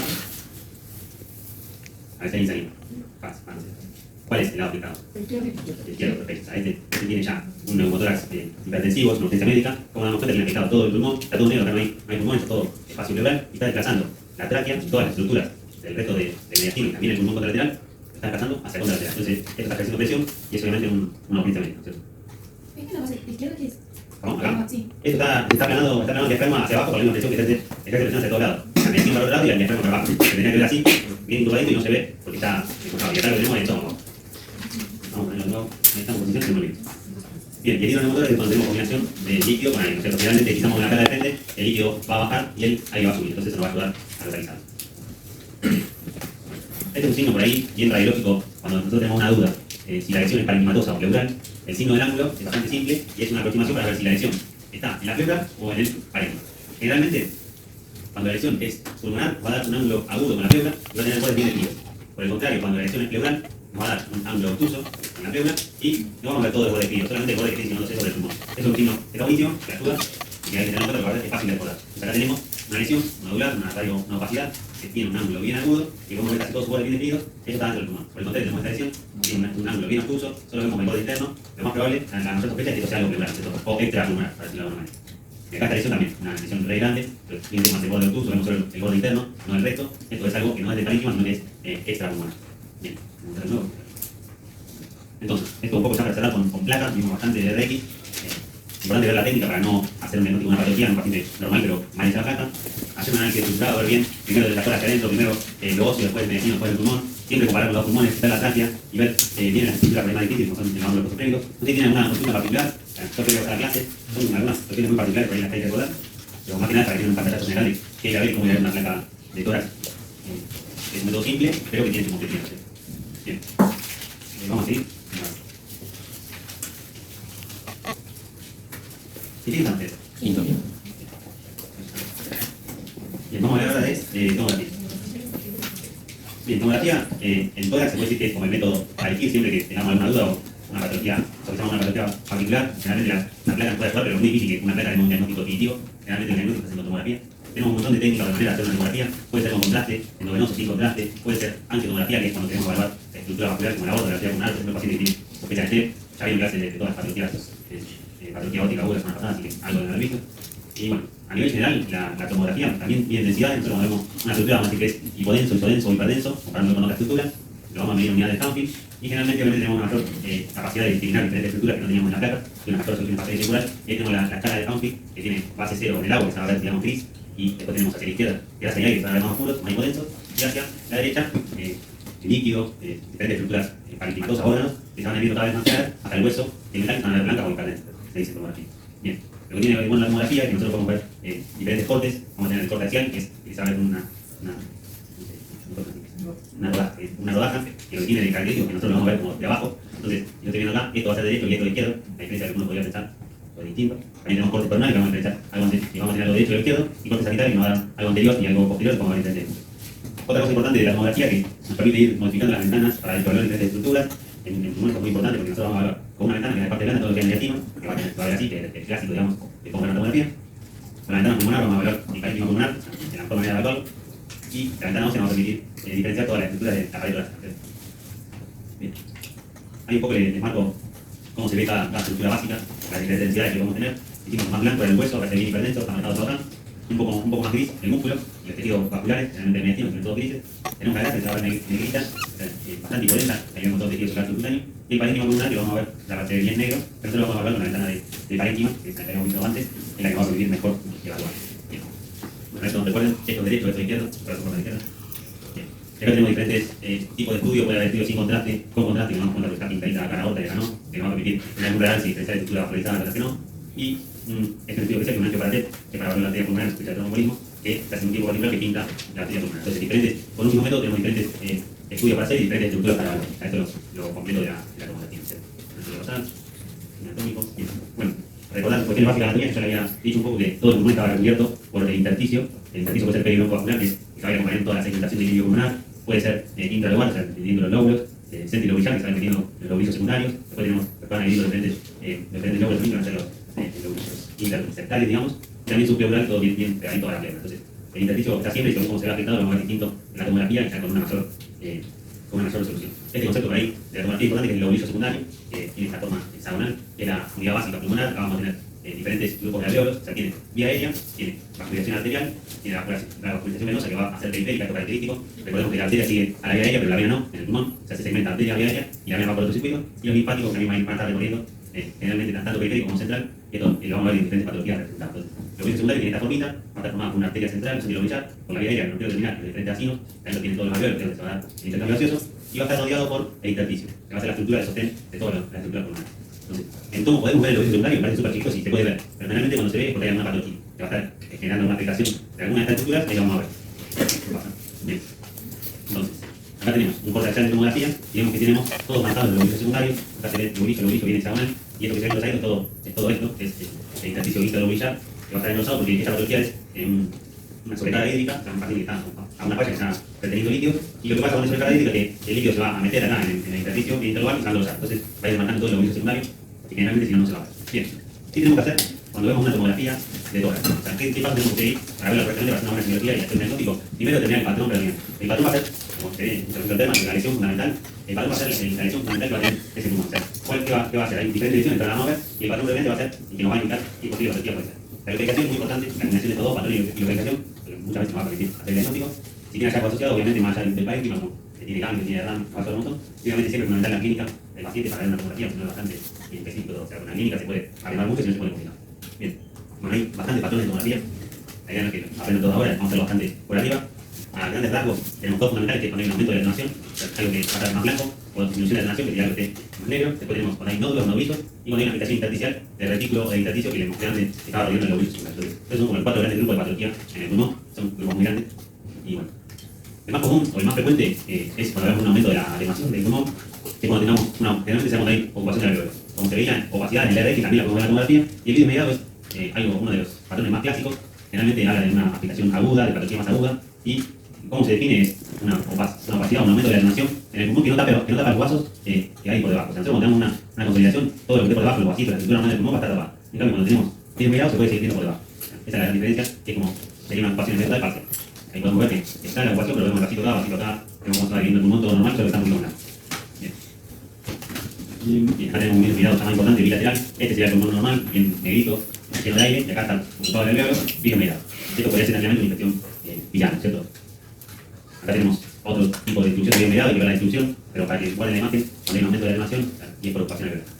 Speaker 2: a ver si alguien se anima. ¿Cuál es el lado aplicado? El izquierdo, perfecto. Este tiene ya un neumotórax hipertensivo, es una urgencia médica. Como damos cuenta, tiene afectado todo el pulmón, está todo negro, acá no hay pulmón, está todo espacio pleural y está desplazando la tráquea y todas las estructuras del resto de mediastino y también el pulmón contralateral, está desplazando hacia el contralateral. Entonces, esto está creciendo presión y es obviamente una urgencia médica, ¿cierto?
Speaker 1: ¿Es que la base izquierda qué es?
Speaker 2: ¿Cómo? Acá.
Speaker 1: Sí.
Speaker 2: Esto está planado el diafragma hacia abajo con la misma presión que ejerce presión hacia todos lados. La mediastino para el otro lado y el diafragma para abajo. Se tenía que ver así, bien incrustadito y no se ve porque está empujado. Y acá lo tenemos en el estómago. Vamos a ponerlo de nuevo en esta posición y se mueve. Bien, y el hilo neumotórax es cuando tenemos combinación de líquido con aire, ¿no es cierto? Generalmente quitamos una placa de frente, el líquido va a bajar y el aire va a subir, entonces eso nos va a ayudar a localizar. Este es un signo por ahí bien radiológico cuando nosotros tenemos una duda si la lesión es parenquimatosa o pleural. El signo del ángulo es bastante simple y es una aproximación para ver si la lesión está en la pleura o en el parénquima. Generalmente, cuando la lesión es pulmonar, va a dar un ángulo agudo con la pleura y va a tener bordes bien definidos. Por el contrario, cuando la lesión es pleural, nos va a dar un ángulo obtuso en la pleura y no vamos a ver todo el borde definido, solamente el borde definido, no sé sobre el pulmón. Es un signo que está buenísimo, que ayuda y que hay que tener en cuenta porque es fácil de recordar. Entonces acá tenemos una lesión nodular, una opacidad que tiene un ángulo bien agudo y podemos ver casi todos sus bordes bien definidos, eso está dentro del pulmón. Por el contrario, tenemos esta lesión, tiene un ángulo bien obtuso, solo vemos el borde interno, lo más probable, la mayor sospecha es que esto sea algo pleural, o extrapulmonar, para decirlo de alguna manera. Y acá esta lesión también, una lesión re grande, pero tiene más el borde obtuso, vemos solo el borde interno, no el resto. Esto es algo que no es de parénquima, sino que es extrapulmonar. Bien, vamos a ver de nuevo. Entonces, esto un poco ya para cerrar con placas, vimos bastante de Reiki. Importante ver la técnica para no hacer un diagnóstico de una patología en un paciente normal, pero mal hecha la placa. Hacer un análisis estructurado, ver bien, primero de la cola hacia adentro, primero lo óseo, después el medicino, después el pulmón. Siempre comparar con los pulmones, ver la tráquea y ver bien las estructuras más difíciles, como son el ángulo posoprénico. No sé si tienen alguna consulta particular, yo creo que la clase son algunas cuestiones muy particulares, por ahí las que hay que recordar. Pero más que nada para que tengan un pantallazo general de qué hay que ver cómo ver una placa de tórax. Es un método simple, pero que tiene su complejidad. Bien, vamos a seguir. ¿Qué tienen ustedes?
Speaker 3: Quinto.
Speaker 2: Bien, vamos a hablar ahora de tomografía. Bien, tomografía, en tórax se puede decir que es como el método para elegir siempre que tengamos alguna duda o una patología, una patología particular. Generalmente la placa nos puede ayudar, pero es muy difícil que una placa tenga un diagnóstico definitivo. Generalmente el diagnóstico es haciendo tomografía. Tenemos un montón de técnicas para hacer una tomografía. Puede ser con contraste, endovenoso sin contraste, puede ser angiotomografía, que es cuando queremos evaluar la estructura vascular como la aorta, la arteria pulmonar, por ejemplo, pacientes que tienen sospecha de TEP. Ya vieron clases de todas las patologías, patología aórtica aguda la semana pasada, así que algo de haber visto. Y bueno, a nivel general, la tomografía también tiene densidades. Nosotros cuando vemos una estructura, vamos a decir que es hipodenso, isodenso o hiperdenso, comparándolo con otra estructura. lo vamos a medir en unidades de Stanfield, y generalmente obviamente tenemos una mayor capacidad de discriminar diferentes estructuras que no teníamos en la placa, de unas 14 soluciones parciales circulares, y ahí tenemos la escala de Stanfield, que tiene base 0 en el agua, que se va a ver, digamos, gris, y después tenemos hacia la izquierda grasa y aire, que se van a ver más oscuros, más hipodensos, y hacia la derecha, líquidos, diferentes estructuras parenquimatosas, órganos, que se van a ir cada vez más claras, hasta el hueso, y el metal, que se van a ver blanca o caliente, se dice tomografía. Bien, lo que tiene bueno la tomografía es que nosotros podemos ver diferentes cortes, vamos a tener el corte axial, que se va a ver una rodaja, que lo tiene de característico, que nosotros lo vamos a ver como de abajo. Entonces, yo estoy viendo acá, esto va a ser derecho y esto de izquierdo, a diferencia de que uno podría pensar lo distinto. También tenemos cortes coronales que vamos a pensar algo y vamos a tener algo derecho y algo izquierdo, y cortes sanitarios que nos van a dar algo anterior y algo posterior, como vamos a entender. Otra cosa importante de la tomografía que nos permite ir modificando las ventanas para explorar diferentes estructuras. En un momento muy importante porque nosotros vamos a ver con una ventana que es la parte blanda, todo lo que hay negativa, que va a ver así, que es el clásico, digamos, de cómo ver la tomografía. Con la ventana pulmonar vamos a ver el parénquima pulmonar, en la mejor manera de evaluarlo. Y la ventana ósea nos va a permitir diferenciar todas las estructuras de la pared torácica. Bien. Ahí un poco les marco cómo se ve cada estructura básica, las diferentes densidades que podemos tener. Hicimos más blanco el hueso, parece bien hiperdenso, está marcado todo acá. Un poco más gris el músculo, los tejidos vasculares, generalmente el mediastino, que son todos grises. Tenemos la grasa que se va a ver negrita, bastante hipodensa, ahí vemos todo el tejido solar subcutáneo. Y el parénquima pulmonar, que vamos a ver la parte bien negro, pero nosotros lo vamos a ver con la ventana de parénquima, que es la que habíamos visto antes, es la que va a permitir mejor evaluar. Bueno, esto recuerden, esto es derecho, esto es izquierdo, por la izquierda. Bien. Acá tenemos diferentes tipos de estudio, puede haber estudios sin contraste, con contraste, que nos vamos a contar que está pintadita acá la aorta y acá no, que nos va a permitir tener algún real si diferenciar estructura vascularizada, otras que no. Y este estudio especial que es un angioparatet, que para ver la arteria pulmonar, escuchar el tromboembolismo, que se hace un tipo particular que pinta la arteria pulmonar. Entonces, con un mismo método tenemos diferentes estudios para hacer y diferentes estructuras para evaluar. Esto es lo completo de la tomografía. Bueno, recordar cuestiones básicas de anatomía, que yo le había dicho un poco que todo el pulmón estaba recubierto por el intersticio. El intersticio puede ser peribronco vascular, que se va a ir acompañando toda la segmentación del líquido pulmonar, puede ser intralobar, o sea, dividiendo los lóbulos, centrilobular, que se van metiendo los lóbulos secundarios, después tenemos, se van dividiendo diferentes lóbulos que van a ser los interseptales, digamos, y también subpleural, todo bien pegadito a la pleura. Entonces, el intersticio está siempre y según cómo se ve afectado, lo vamos a ver distinto en la tomografía y ya con una mayor resolución. Este concepto por ahí de la tomografía importante, que es el lobulillo secundario, que tiene esta forma hexagonal, que es la unidad básica pulmonar. Acá vamos a tener diferentes grupos de alveolos, o sea, tiene vía aérea, tiene vascularización arterial, tiene la vascularización venosa que va a ser periférica, esto característico. Recordemos que la arteria sigue a la vía aérea, pero la vena no, en el pulmón, o sea, se segmenta arteria, vía aérea, y la vena va por otro circuito, y los linfáticos también van a estar recorriendo, generalmente tanto periférico como central, y esto lo vamos a ver en diferentes patologías representadas. Entonces, el lobulillo secundario tiene esta formita, va a estar formada por una arteria central, un centrilobular, por la vía aérea, el núcleo terminal, los diferentes acinos, también lo tienen todos los alveolos, que se va a dar el intercambio gaseoso, y va a estar rodeado por el intersticio, que va a ser la estructura de sostén de toda la estructura pulmonar. Entonces, en cómo podemos ver el lobulillo secundario, me parece súper chiquito si se puede ver, pero generalmente cuando se ve es porque hay alguna patología, que va a estar generando una afectación de alguna de estas estructuras, ahí lo vamos a ver. Bien. Entonces, acá tenemos un corte axial de tomografía y vemos que tenemos todos marcados el lobulillo secundario, acá se ve el lobulillo viene hexagonal, y esto que se ve en los aires es todo esto, que es el intersticio intralobular, que va a estar enlosado porque esta patología es una sobrecarga hídrica, un paciente que está a una falla que está reteniendo líquido, y lo que pasa con esa sobrecarga hídrica es que el líquido se va a meter acá en el intersticio interlobar y se va a enlosar. Entonces va a ir marcando todo el lobulillo secundario, y generalmente si no, no se va a ver. Bien, ¿qué tenemos que hacer cuando vemos una tomografía de tórax? O sea, ¿qué paso tenemos que ir para verla correctamente, para hacer una buena semiología y hacer un diagnóstico? Primero determinar el patrón predominante. El patrón va a ser, como se ve en el tema, la lesión fundamental. El patrón va a ser la lesión fundamental que va a tener ese pulmón. O sea, ¿qué va a hacer? Hay diferentes lesiones, pero la vamos a ver, y el patrón predominante va a ser y que nos va a indicar qué posible patología puede ser. La localización es muy importante, la combinación de todo, patrón y localización, muchas veces nos va a permitir hacer el diagnóstico. Si tiene hallazgo asociado, obviamente más allá del parénquima, como que tiene GAN, que tiene RAM, va a ser un montón. Y obviamente siempre es fundamental la clínica del paciente para ver una tomografía, porque no es bastante específico. O sea, con la clínica se puede arreglar mucho y no se puede complicar. Bien, bueno, hay bastantes patrones de tomografía. La idea no es que aprendo todo ahora, vamos a hacerlo bastante por arriba. A grandes rasgos, tenemos dos fundamentales, que es cuando hay un aumento de la atenuación, algo que va a estar más blanco, o disminución de la atenuación, que sería algo que esté más negro. Después tenemos cuando hay nódulos, nodulitos, y cuando hay una afectación intersticial del retículo e intersticio que le mostramos que estaba rodeando el lobulillo secundario. Entonces son como los cuatro grandes grupos de patología en el pulmón, son grupos muy grandes. Y bueno, el más común o el más frecuente es cuando vemos un aumento de la atenuación del pulmón, que cuando tengamos generalmente sabemos ahí ocupación del alveolo. Como se veía, opacidad en el RX, también la podemos ver en la tomografía, y el vídeo inmediato es uno de los patrones más clásicos. Generalmente habla de una afectación aguda, de patología más aguda, y cómo se define es una opacidad, un aumento de la atenuación en el pulmón que no tapa los vasos que hay por debajo. O sea, nosotros cuando tenemos una consolidación, todo lo que esté por debajo, los vasitos, la estructura normal del pulmón va a estar tapada. En cambio, cuando tenemos bien mirado, se puede seguir viendo por debajo. Esa es la gran diferencia, que es como sería una ocupación en parcial. Ahí podemos ver que está la ocupación, pero vemos vasito acá, vemos cómo está viendo el pulmón todo normal, solo que está muy blanco. Bien, acá tenemos un mirado más importante, bilateral. Este sería el pulmón normal, bien negrito, lleno de aire, y acá está ocupado el alveolo, bien mirado. Esto podría ser tranquilamente una infección biliar, ¿cierto? Acá tenemos otro tipo de distribución de mediado y ver la distribución, pero para que guarden la imagen, cuando hay un aumento de la animación y es por ocupación de verdad.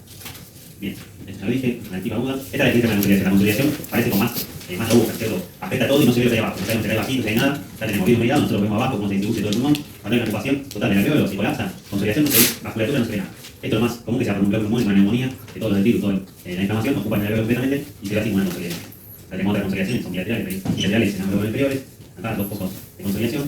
Speaker 2: Bien, esto lo dije, una activa aguda. Esta es la definición de la consolidación. La consolidación parece con más robusta, ¿cierto? Afecta todo y no se ve lo que hay abajo. No sabemos si hay vacío, si hay nada. Ya tenemos bien mediado, nosotros vemos abajo cómo se distribuye todo el pulmón. Cuando hay una ocupación total del alveolo, se colapsa. Consolidación no se ve, vasculatura no se ve nada. Esto es lo más común que se da por un bloque pulmón, una neumonía, que todos los virus, toda la inflamación ocupan el alveolo completamente y se ve así como una consolidación. Ya tenemos otras consolidaciones, son bilaterales en alveolos inferiores. Acá dos focos de consolidación.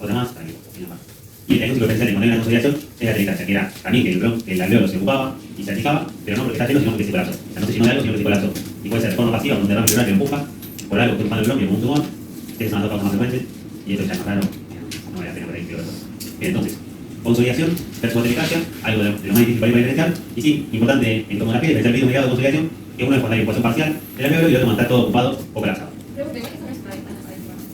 Speaker 2: Otra más, aquí, más. Y el diagnóstico diferencial de cuando hay una consolidación es la telitasia, que era también que el alveolo se ocupaba y se achicaba, pero no porque está lleno, sino porque se colapsó. O sea, no se llenó de algo, sino que se colapsó. Y puede ser de forma pasiva, con un derrame pleural que empuja, por algo que ocupando el bronquio como un tumor, que son las dos causas más frecuentes, y esto ya es raro, no vale la pena por ahí, bien, entonces, consolidación versus telitasia, algo de lo más difícil para ir a diferenciar, y sí, importante en tomografía, diferenciar el vídeo mediado de consolidación, que uno es cuando hay ocupación parcial del alveolo y el otro cuando está todo ocupado o colapsado.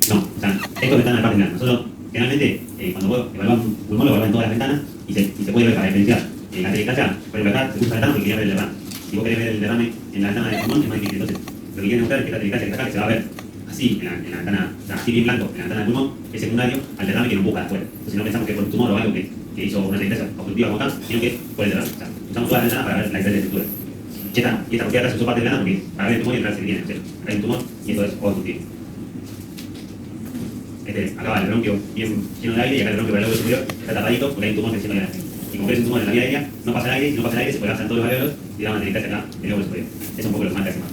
Speaker 2: No, o sea, esto está en la parte plana. Nosotros generalmente cuando evaluamos un pulmón lo evaluamos en todas las ventanas y se puede ver para diferenciar. La telitasia, por ejemplo, acá se usa la ventana porque quería ver el derrame. Si vos querés ver el derrame en la ventana del pulmón es más difícil. Entonces, lo que quieren mostrar es que esta telitasia que está acá, que se va a ver así en la ventana, o sea, así bien blanco en la ventana del pulmón, es secundario al derrame que nos busca afuera. Entonces no pensamos que por un tumor o algo que hizo una telitasia obstructiva como acá, sino que por el derrame. O sea, usamos todas las ventanas para ver la diferente estructura. Y esta propiedad acá se usó parte plana porque para ver el tumor y el se viene. Acá hay un tumor y esto es obstructivo. Acá va el bronquio bien lleno de aire y acá el bronquio para el alveolo superior está tapadito porque hay un tumor creciendo en el aire. Y como es un tumor en la vía aérea, no pasa el aire, y si no pasa el aire se colapsan todos los alveolos y da una telitasia acá del alveolo superior. Eso es un poco lo que marca ese mapa.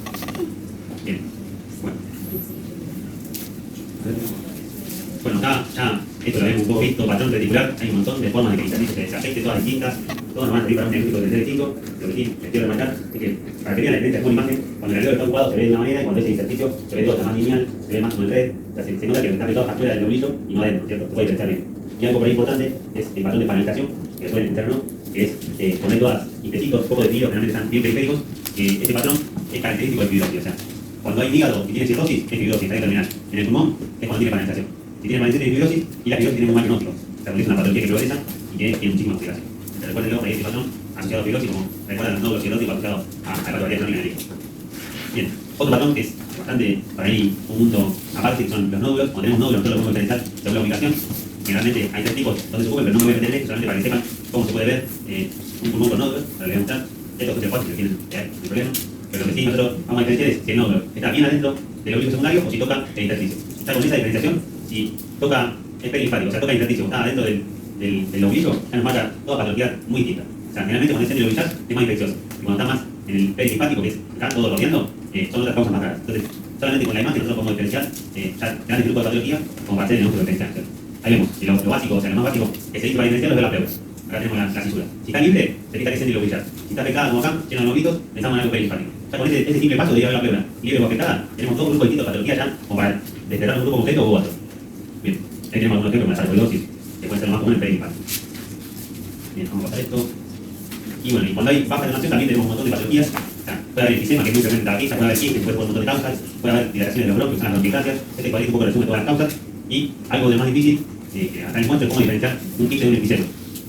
Speaker 2: Bien. Bueno, acá ya esto lo vemos un poco visto, patrón reticular, hay un montón de formas de que el servicio se afecte, todas distintas, todas nos van a servir para un diagnóstico de distinto. Lo que sí les quiero remarcar es que para que vean la diferencia con una imagen, cuando el alveolo está ocupado se ve de una manera y cuando ese ejercicio se ve todo, está más lineal, se ve más como en red, o sea, se nota que está apretado afuera del lobulillo y no adentro, ¿cierto? Se puede diferenciar bien. Y algo por ahí importante es el patrón de panelización, que suele interno, que es poner todas intestitos, poco de fibros, generalmente están bien periféricos, este patrón es característico de fibrosis, o sea, cuando hay hígado y tiene cirrosis, es fibrosis, está terminal. En el pulmón es cuando tiene panelización. Si tiene panelización tiene fibrosis y la fibrosis tiene un mal diagnóstico. O sea, porque es una patología que progresa y tiene muchísima explicación. Recuerden que hay este patrón asociado a fibrosis, como recuerdan los nódulos cirróticos asociados a la patología crónica del hígado. Bien, otro patrón que es bastante, para ahí, un punto aparte, que son los nódulos. Cuando tenemos nódulos, nosotros lo podemos diferenciar según la ubicación. Generalmente hay tres tipos donde se ocupen, pero no me voy a meter en esto, solamente para que sepan cómo se puede ver un pulmón con nódulos. Para que les voy a mostrar. Estos son fáciles, tienen el problema. Pero lo que sí nosotros vamos a diferenciar es si el nódulo está bien adentro del oblicuo secundario o si toca el intersticio. Ya con esa diferenciación, si toca el perilinfático, o sea, toca el intersticio, está adentro del oblicuo, ya nos marca toda patología muy distinta. O sea, generalmente cuando es en el oblicuo es más infeccioso. Y cuando está más en el perilinfático, que es acá todo rodeando, son otras causas más raras. Entonces, solamente con la imagen nosotros podemos diferenciar ya grandes grupos de patología como para hacer el diagnóstico diferencial. Ahí vemos, y lo básico, o sea, lo más básico que se dice para diferenciar es ver la pleura. Acá tenemos la cisura. Si está libre, se fija que es en el oblicuo. Si está afectada como acá, llena de novitos, pensamos en algo perilinfático. Ya con ese simple paso de ir a ver la pleura libre o afectada, tenemos todo un grupo distinto de patología ya como para desterrar un grupo completo o otro. Bien, ahí tenemos algunos ejemplos como la sarcoidosis, que puede ser lo más común en el perilinfático. Bien, vamos a pasar esto. Y bueno, y cuando hay baja donación también tenemos un montón de patologías. O sea, puede haber enfisema, que es muy frecuente en la queja, puede haber quistes, puede haber un montón de causas, puede haber dilataciones de los bronquios, que son las bronquiectasias. Este cuadrito un poco resume todas las causas. Y algo de más difícil, que acá encuentro es cómo diferenciar un quiste de un enfisema.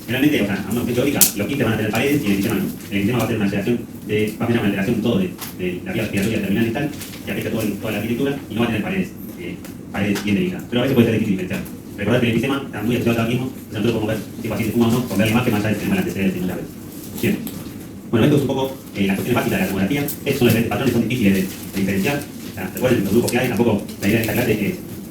Speaker 2: Generalmente, o sea, a una infección teórica, los quistes van a tener paredes y el enfisema no. El enfisema va a tener una alteración va a tener una alteración todo de la vía respiratoria terminal y tal, que afecta toda la arquitectura y no va a tener paredes bien delicadas. Pero a veces puede ser difícil diferenciar. Recordad que el enfisema está muy asociado al tabaquismo, entonces nosotros podemos ver si el paciente fuma o no, con ver la imagen más allá de tener antecedentes y no la vez. Bien. Bueno, esto es un poco las cuestiones básicas de la tomografía. Estos son los diferentes patrones, son difíciles de diferenciar. O sea, recuerden los grupos que hay, tampoco la idea de esta clase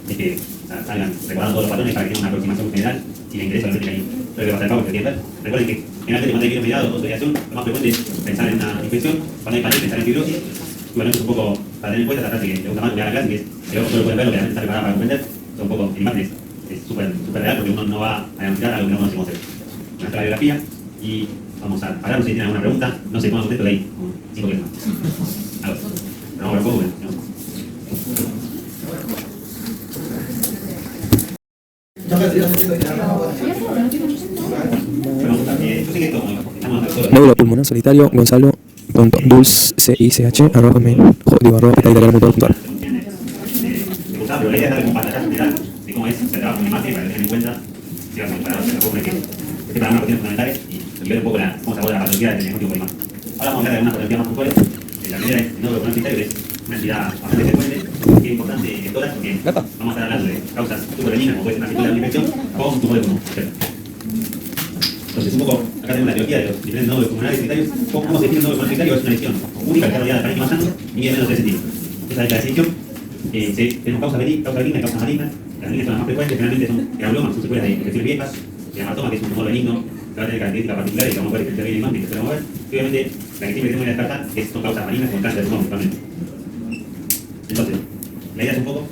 Speaker 2: es que salgan recordando todos los patrones para que tengan una aproximación general. Si les interesa, obviamente que ahí lo que va a hacer Pablo, que ver. Recuerden que generalmente cuando hay virus mediado o consolidación, lo más frecuente es pensar en una infección, cuando hay panel, pensar en fibrosis. Y bueno, esto es un poco para tener en cuenta esta frase que le gusta más que la clase, que es que solo pueden ver lo que realmente está preparada para comprender. Son un poco en imágenes, es súper real porque uno no va a denunciar algo que no conocemos de nuestra biografía. Y vamos a parar, no sé si tienen alguna pregunta, no sé cómo contesto de ahí, 5 minutos más. A ver, vamos a ver un poco, bueno.
Speaker 3: Nódulo pulmonar solitario, Gonzalo.dulcich@petalitaliano.com.ar.
Speaker 2: Pero la idea es darle un pantallazo general de cómo es el trabajo con imagen para tener en cuenta si vas a comparar que este para unas cuestiones fundamentales y ver un poco cómo se aborda la patología del diagnóstico por imagen. Ahora vamos a hablar de algunas patologías más puntuales. La primera es el nódulo pulmonar solitario, que es una entidad bastante frecuente, que es importante en todas porque vamos a estar hablando de causas súper benignas, como puede ser una secuela de una infección o un tumor de pulmón. Entonces, un poco, acá tenemos la teoría de los diferentes nódulos pulmonares secundarios. ¿Cómo se define un nódulo pulmonar secundario? Es una lesión única, que está rodeada de parénquima sano y mide menos de 3 centímetros. Esa es la definición. Tenemos causa benigna y causa maligna. Las malignas son las más frecuentes, generalmente son granuloma, son secuelas de infecciones viejas, el hematoma, que es un tumor benigno, que va a tener características particulares, que vamos a ver que se viene más y que se va a mover. Y obviamente, la que siempre tenemos que descartar es son causas malignas con cáncer de pulmón, principalmente. Entonces, la idea es un poco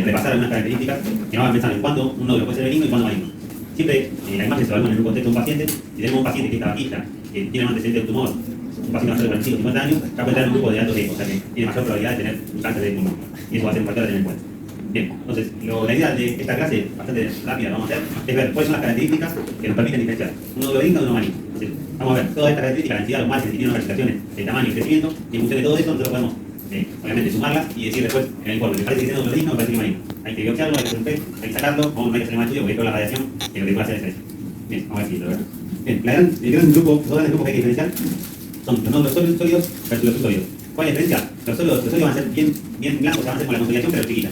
Speaker 2: repasar algunas características que nos van a pensar en cuándo un nódulo puede ser benigno y cuándo maligno. Siempre la imagen se evalúa en un contexto de un paciente. Si tenemos un paciente que está vaquista, que tiene un antecedente de un tumor, un paciente mayor de 45 50 años, ya puede entrar en un grupo de alto riesgo, o sea que tiene mayor probabilidad de tener un cáncer de pulmón. Y eso va a ser un factor a tener en cuenta. Bien, entonces, la idea de esta clase, bastante rápida, vamos a hacer, es ver cuáles son las características que nos permiten diferenciar un nódulo benigno de uno maligno. Entonces, vamos a ver todas estas características, la densidad, los márgenes, si tienen unas calificaciones, el tamaño y el crecimiento, y en función de todo eso, nosotros podemos obviamente sumarlas y decir después en el informe, me parece que tiene un benigno, me parece que maligno. Hay que biopsiarlo, hay que hacer un PET, hay que sacarlo, o no hay que hacer más estudio porque toda la radiación que lo que puede hacer es eso. Bien, vamos a decirlo, ¿verdad? Bien, el gran grupo, los grandes grupos que hay que diferenciar son los nódulos sólidos versus los subsólidos. ¿Cuál es la diferencia? Los sólidos van a ser bien blancos, van a ser con la consolidación pero chiquitas.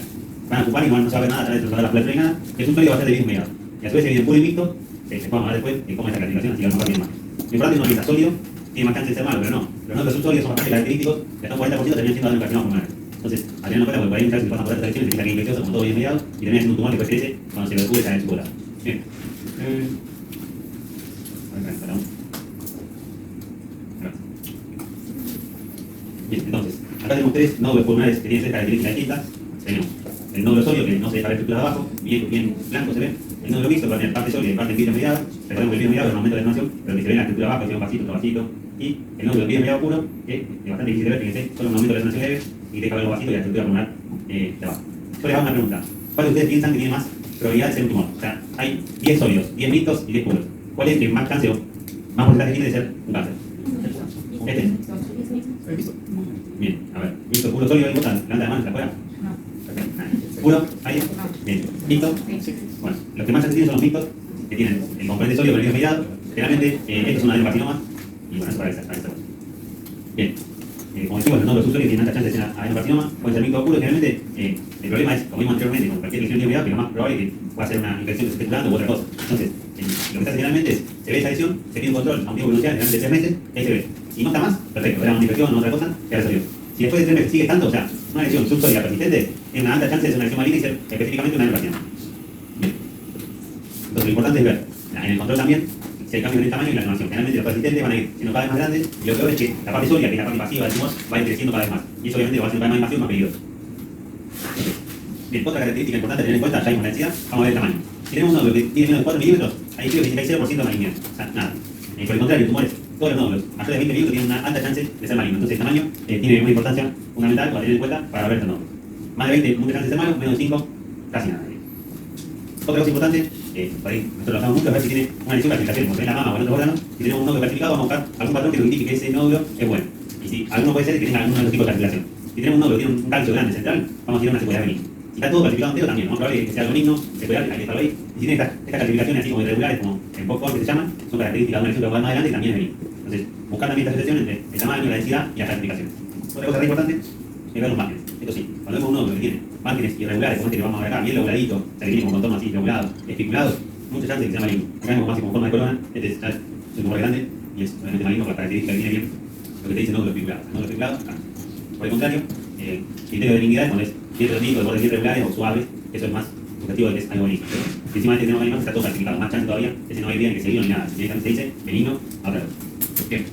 Speaker 2: Van a ocupar y no se va a ver nada a través de los radares ni nada. El subsólido va a ser de bien mediado. Y a su vez se divide puro y mixto, después vamos a ver después cómo es la clasificación, así que vamos a ver bien más. Lo importante es que uno piensa sólido, tiene más chance de ser malo, pero no. Los nódulos subsólidos son bastante característicos, que hasta un 40% terminan siendo adenocarcinoma pulmonar. Entonces, a tener en cuenta, porque por ahí muchas veces pasan por estas elecciones, se piensa que es infeccioso, como todo bien mediado, y termina siendo un tumor que después crece cuando se lo descubre en su cola. Bien. Bien, entonces, acá tenemos tres nódulos pulmonares que tienen tres características distintas. Tenemos el nódulo sólido, que no se deja ver estructurado abajo, bien blanco se ve. El nódulo mixto, que va a tener parte sólida y parte en vidrio mediado. Recordemos que el vidrio mediado es un aumento de la inflamación, pero que se ve en la estructura abajo, que es un vasito, otro vasito. Y el nódulo vidrio mediado puro, que es bastante difícil de ver, fíjense, solo un aumento de la inflamación leve y deja ver los vasitos y la estructura pulmonar de abajo. Yo les hago una pregunta. ¿Cuál de ustedes piensan que tiene más probabilidad de ser un tumor? O sea, hay 10 sólidos, 10 mixtos y 10 puros. ¿Cuál es el que más chance o más porcentaje tiene de ser un cáncer? Este. Bien, a ver. Mixto, puro, sólido, ¿hay votan? Levanta la mano, ¿se afuera? ¿Puro? ¿Ahí? Bien. ¿Mixto? Bueno, los que más chance tienen son los mixtos, que tienen el componente sólido con el vidrio mediado. Generalmente, estos son adenocarcinomas. Y bueno, eso para esta. Bien. Como decimos, los nódulos subsólidos tienen alta chance de ser adenocarcinoma, pueden ser mixto puro. Generalmente, el problema es, como vimos anteriormente, con cualquier lesión de mediado, que lo más probable es que pueda ser una infección que se esté curando u otra cosa. Entonces, lo que se hace generalmente es, se ve esa lesión, se pide un control a un tiempo inicial, generalmente de 3 meses, y ahí se ve. Si no está más, perfecto, era una infección o otra cosa, queda resolvido. Si después de 3 meses sigue estando, o sea, una lesión subsólida persistente, tiene una alta chance de ser una lesión maligna y ser específicamente una adenocarcinoma. Bien. Entonces, lo importante es ver, en el control también, si hay cambios en el tamaño y la animación. Generalmente los persistentes van a ir siendo cada vez más grandes y lo peor es que la parte sólida, que es la parte pasiva del tumor, va a ir creciendo cada vez más. Y eso obviamente va a ser cada vez más masivo y más peligroso. Bien, otra característica importante a tener en cuenta, ya vimos la densidad, vamos a ver el tamaño. Si tenemos un nódulo que tiene menos de 4 milímetros, ahí creo que hay 0% de malignidad. O sea, nada. Por el contrario, tumores, todos los nódulos mayores de 20 milímetros tienen una alta chance de ser malignos. Entonces el tamaño tiene una importancia fundamental para tener en cuenta para ver estos nódulos. Más de 20, mucha chance de ser malo, menos de 5, casi nada. Otra cosa importante, por ahí nosotros lo hacemos mucho, es ver si tiene una lesión clasificación, como en la mama o en otros órganos. Si tenemos un nódulo clasificado, vamos a buscar algún patrón que nos indique que ese nódulo es bueno. Y si alguno puede ser que tenga alguno de los tipos de clasificación. Si tenemos un nódulo que tiene un calcio grande central, vamos a ir a una secuela benigna. Si está todo clasificado entero, también, ¿no? Probable que sea algo benigno, secular, hay que estarlo ahí. Y si tiene estas clasificaciones así como irregulares, como en POC que se llaman, son características de una lesión que va más adelante y también es benigno. Entonces, buscar también esta asociación entre el tamaño, la densidad y las clasificaciones. Otra cosa muy importante es ver los márgenes. Esto sí, cuando vemos un nódulo que tiene márgenes irregulares, como este que vamos a ver acá, bien logradito, o sea que tiene como contornos así regulados, espiculados, mucha chance de que sea maligno. Acá vemos más como forma de corona, este es un tumor grande y es obviamente maligno por la característica que tiene bien lo que te dice nódulo especulado. Nódulo especulado, acá. Por el contrario, el criterio de benignidad, cuando es bien redondito, de bordes bien regulares o suaves, eso es más objetivo de que es algo benigno. Si encima de este tenemos maligno, está todo clasificado, más chance todavía, ese no hay bien que se vino ni nada, directamente se dice benigno a otra cosa. Bien.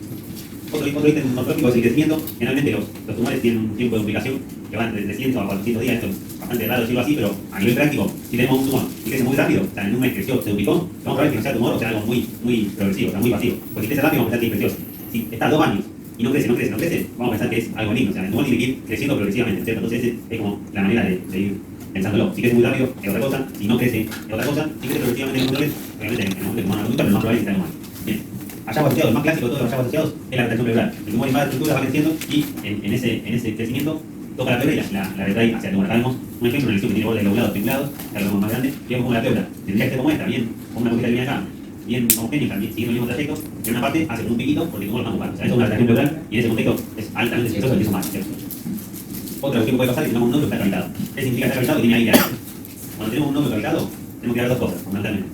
Speaker 2: Otro ítem morfológico es el crecimiento. Generalmente los tumores tienen un tiempo de duplicación que va entre 300 a 400 días. Esto es bastante raro decirlo así, pero a nivel práctico, si tenemos un tumor que crece muy rápido, o sea, en un mes creció, se duplicó, vamos a ver que no sea tumor o sea algo muy progresivo, o sea, muy pasivo. Porque si crece rápido, vamos a pensar que es infeccioso. Si está 2 años y no crece, vamos a pensar que es algo benigno. O sea, el tumor tiene que ir creciendo progresivamente, ¿cierto? Entonces, esa es como la manera de ir pensándolo. Si crece muy rápido, es otra cosa. Si no crece, es otra cosa. Si crece progresivamente en un tumor, obviamente en un tumor adulto, pero no probable que sea humano. Bien. Hallazgos asociados, el más clásico de todos los hallazgos asociados es la retracción pleural. El tumor invade estructuras, va creciendo y en ese crecimiento toca la pleura y la retrae hacia el tumor. Acá vemos un ejemplo, una lesión que tiene bordes lobulados, especulados, la vemos más grande, y vemos como la pleura tendría que ser como esta, bien, como una cosita que viene acá, bien homogénea, bien, siguiendo el mismo trayecto, en una parte hace como un piquito porque el tumor lo está ocupando. O sea, eso es una retracción pleural y en ese contexto es altamente sospechoso el somático, ¿cierto? Otra cuestión que puede pasar es que tengamos un nódulo que está cavitado. ¿Qué significa que está cavitado? Que tiene aire adentro. Cuando tenemos un nódulo cavitado, tenemos que ver dos cosas, fundamentalmente.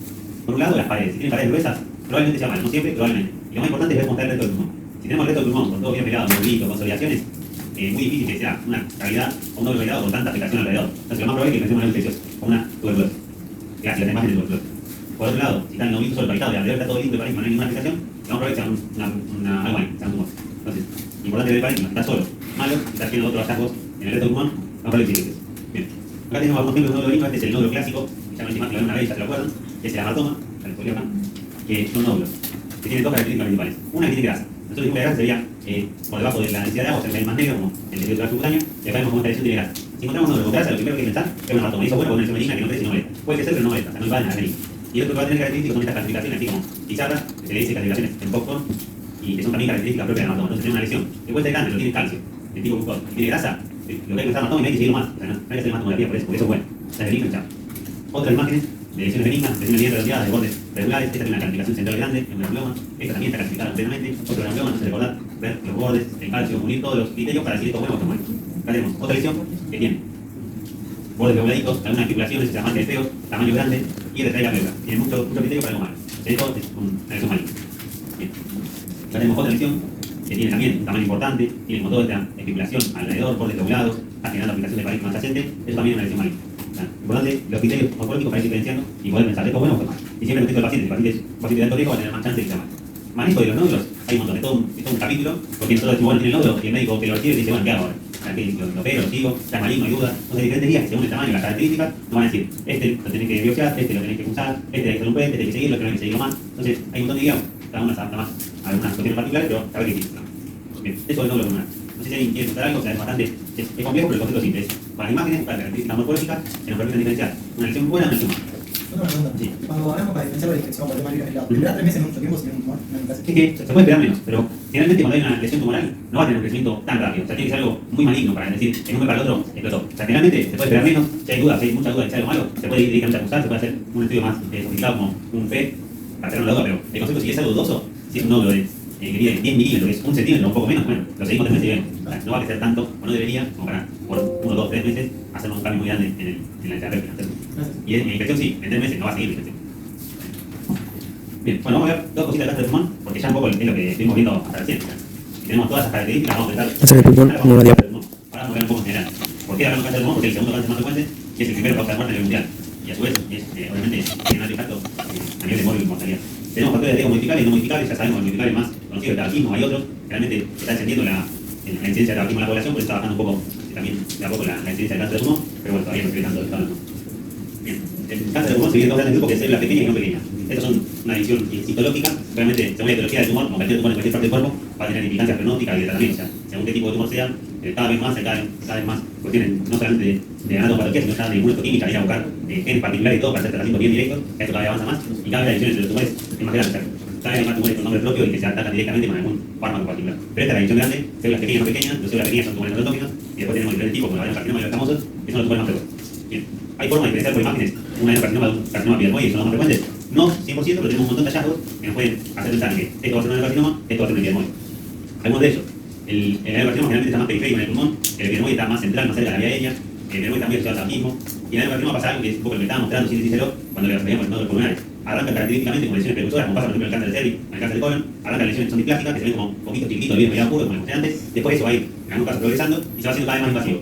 Speaker 2: Por un lado, las paredes. Si tienen paredes gruesas, probablemente sea mal, no siempre, probablemente. Y lo más importante es ver cómo está el resto del pulmón. Si tenemos el resto del pulmón con todo bien pegado, movimiento, consolidaciones, muy difícil que sea una cavidad o un nódulo cavitado con tanta afectación alrededor. Entonces, lo más probable es que pensemos en algo infeccioso, como una tuberculosis. Gracias, la imagen de tuberculosis. Por otro lado, si está el nódulo solo cavitado y alrededor está todo limpio, no hay ninguna afectación, lo más probable es que sea algo ahí, sea un tumor. Entonces, importante ver el parénquima, está solo, malo, está haciendo otros hallazgos en el resto del pulmón, lo más probable es que sea. Bien. Acá tenemos algunos ejemplos de nódulo benigno. Este es el nódulo clásico, que ya lo mencioné una vez, ya se lo acuerdan, que es el amartoma, ya lo acá, que son nódulos, que tienen dos características principales. Una que tiene grasa. Nosotros dijimos que la grasa sería por debajo de la densidad de agua, o sea, el más negro, como el de subcutáneo, y acá vemos cómo esta lesión tiene grasa. Si encontramos nódulo con grasa, lo primero que hay que pensar es un amartoma. Y eso es bueno porque es una lesión benigna que no crece y no molesta. Puede crecer, pero no molesta, o sea, no invaden a la benigna. Y el otro que va a tener características son estas clasificaciones, así como pizarras, que se le dice clasificaciones en Popcorn, y que son también características propias del amartoma. Entonces, tenemos una lesión de vuelta de grande, pero tiene calcio, de tipo glucósico, y tiene grasa, lo que hay que pensar amartoma y no hay que seguirlo más. O sea, no hay que hacer más tomografía por eso es bueno. O sea, benigno y chao. Otras imágenes de lesiones benignas, lesiones bien redondeadas de bordes regulares. Esta tiene una calcificación central grande, es un granuloma. Esta también está clasificada plenamente. Otro granuloma, no se recordar, ver los bordes, el calcio, unir todos los criterios para decir esto es bueno o esto es malo. Acá tenemos otra lesión que tiene bordes reguladitos, algunas articulaciones, se llaman de feos, tamaño grande y retrae la pleura. Tiene mucho criterio para algo malo. Esto es una lesión maligna. Bien. Acá tenemos otra lesión que tiene también un tamaño importante, tiene como toda esta especulación alrededor, bordes regulados, está generando aplicación de parénquima adyacente. Eso también es una lesión maligna. Importante, los criterios oncológicos para ir diferenciando y poder pensar esto es bueno o esto es malo. Y siempre respecto al paciente, el paciente es un paciente de alto riesgo, va a tener más chance de que sea malo. Manejo de los nódulos, hay un montón, es todo un capítulo, porque nosotros decimos, bueno, tiene el nódulo, y el médico que lo recibe dice, bueno, ¿qué hago ahora? Lo veo, lo sigo, está maligno, ayuda. Entonces, diferentes días que según el tamaño y las características, nos van a decir, este lo tenés que biopsiar, este lo tenés que usar, este hay que hacer un PET, este hay que seguirlo, este hay que seguirlo más. Entonces, hay un montón de guías, cada una se adapta más a algunas cuestiones particulares, pero saber que existe. Bien, eso es el nódulo pulmonar. No sé si alguien quiere contar algo, o sea, es bastante, es complejo, pero el concepto simple es para imágenes, para características morfológicas, que nos permiten diferenciar una lesión buena de una lesión mala.
Speaker 3: Otra pregunta.
Speaker 2: Sí.
Speaker 3: Cuando hablamos para diferenciar la disección por el tema aislado, ¿durar 3 meses mucho tiempo sin un tumor? En mi caso.
Speaker 2: Es que se puede esperar menos, pero generalmente cuando hay una lesión tumoral no va a tener un crecimiento tan rápido. O sea, tiene que ser algo muy maligno para decir, en un mes para el otro explotó. O sea, generalmente se puede esperar menos, si hay dudas, si hay muchas dudas de si hay algo malo, se puede ir directamente a acusar, se puede hacer un estudio más sofisticado como un PET para hacer una duda, pero el concepto si es algo dudoso, si es un nódulo de que mide 10 milímetros, que es un centímetro, un poco menos, bueno, lo seguimos 3 meses y vemos. O sea, no va a crecer tanto, o no debería, como para por 1, 2, 3 meses hacernos un cambio muy grande en la terapia. Y en infección sí, en 3 meses no va a seguir la infección. Bien, bueno, vamos a ver dos cositas del pulmón, porque ya un poco es lo que estuvimos viendo hasta recién. Si tenemos todas esas características, vamos a pensar.
Speaker 4: Hacer el pulmón como una diapositiva.
Speaker 2: Ahora vamos a ver un poco en general. ¿Por qué hablamos de cáncer de pulmón? Porque el segundo cáncer más frecuente y es el primero causa de muerte a nivel mundial. Y a su vez, obviamente, tiene un alto impacto a nivel de morbio y mortalidad. Tenemos factores de riesgo modificables y no modificables, ya sabemos, el modificable más conocido el tabaquismo, hay otros. Realmente está descendiendo la incidencia de tabaquismo en la población, por eso está bajando un poco también de a poco la incidencia del cáncer de pulmón, pero bueno, todavía no se ve tanto el ¿no? Bien, el cáncer de pulmón se divide en dos grandes grupos, que es células pequeñas y no pequeñas. Estas son una división citológica, realmente según la etiología del tumor, como cualquier tumor en cualquier parte del cuerpo, va a tener implicancias pronósticas y de tratamiento, o sea, según qué tipo de tumor sea, cada vez más cuestiones no solamente de anatopatología, sino también de inmunoquímica, ir a buscar genes particulares y todo para hacer tratamientos bien directos, esto cada vez avanza más, y cada vez la división entre los tumores es más grande, o sea, cada vez hay más tumores con nombre propio y que se atacan directamente con algún fármaco particular. Pero esta es la división grande, células pequeñas no pequeñas, las células pequeñas son tumores neurotóxicos, y después tenemos diferentes tipos, como el carcinoma y los famosos, que son los tumores más frecuentes. Bien, hay formas de diferenciar por imágenes una de carcinoma de un carcinoma epidermoide, que son los más frecuentes, no 100%, pero tenemos un montón de hallazgos que nos pueden hacer pensar que esto va a ser un carcinoma, esto va a ser un epidermoide. Algunos de ellos, el adenocarcinoma generalmente está más periférico en el pulmón, el epidermoide está más central, más cerca de la vía aérea, el epidermoide está muy asociado al tabaquismo, y en el adenocarcinoma pasa algo que es un poco lo que estaba mostrando sin decírselo cuando le veíamos los nódulos pulmonares. Arranca característicamente con lesiones precursoras, como pasa por ejemplo en el cáncer de cervix, en el cáncer de colon, arranca lesiones que son displásticas, que se ven como poquitos chiquititos, bien mediado puro, como les mostré antes, después eso va a ir en algunos casos progresando y se va haciendo cada vez más invasivo.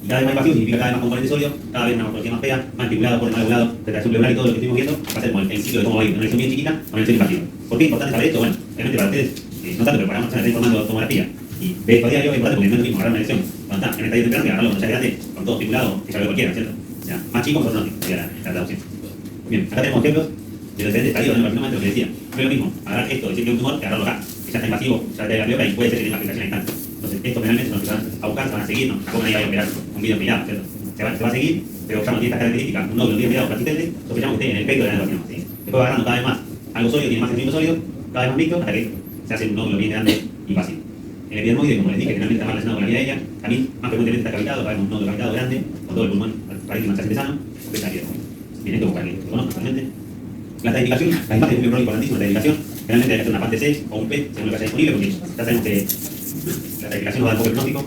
Speaker 2: Y cada vez más invasivo significa cada vez más componente sólido, cada vez una morfología más fea, más articulado, por más regulado, retracción pleural y todo lo que estuvimos viendo, va a ser como el ciclo de cómo va a ir, una lesión bien chiquita, una lesión invasiva. ¿Por qué es importante saber esto? Bueno, realmente para ustedes, no tanto, pero para nosotros estar informando tomografía y ver esto a diario es importante porque no es lo mismo agarrar una lesión cuando está en estadio temprano que agarrarlo cuando ya es grande, con todo articulado, que sabe cualquiera, ¿cierto? O sea, más chico, pero no, sería la traducción. Bien, acá tenemos ejemplos de los diferentes estadios del carcinoma, lo que decía. No es lo mismo agarrar esto, decir que es un tumor, que agarrarlo acá, que ya está invasivo, ya está en la pleura y puede ser que tenga afectación a instante. Entonces, estos generalmente son los que van a buscar, se van a seguir, no, tampoco nadie va a operar un video mirado, ¿cierto? Se va a seguir, pero ya no tiene estas características, un nódulo bien mirado persistente, sospechamos que esté en el pecho de la adenocarcinoma, ¿sí? Después va agarrando cada vez más algo sólido, tiene más crecimiento sólido, cada vez más mixto, hasta que se hace un nódulo bien grande y invasivo. El epidermoide, como les dije, generalmente está más relacionado con la vía aérea, también más frecuentemente está cavitado, cada vez un nódulo cavitado grande, con todo el pulmón parece mancharse sano, porque está epidermoide. Bien, esto para que lo conozcan realmente. La estadificación, la imagen es muy importantísima, la estadificación, generalmente hay que hacer una parte 6 o un PET, según lo que haya disponible, porque ya sabemos que la estadificación nos da el poco pronóstico,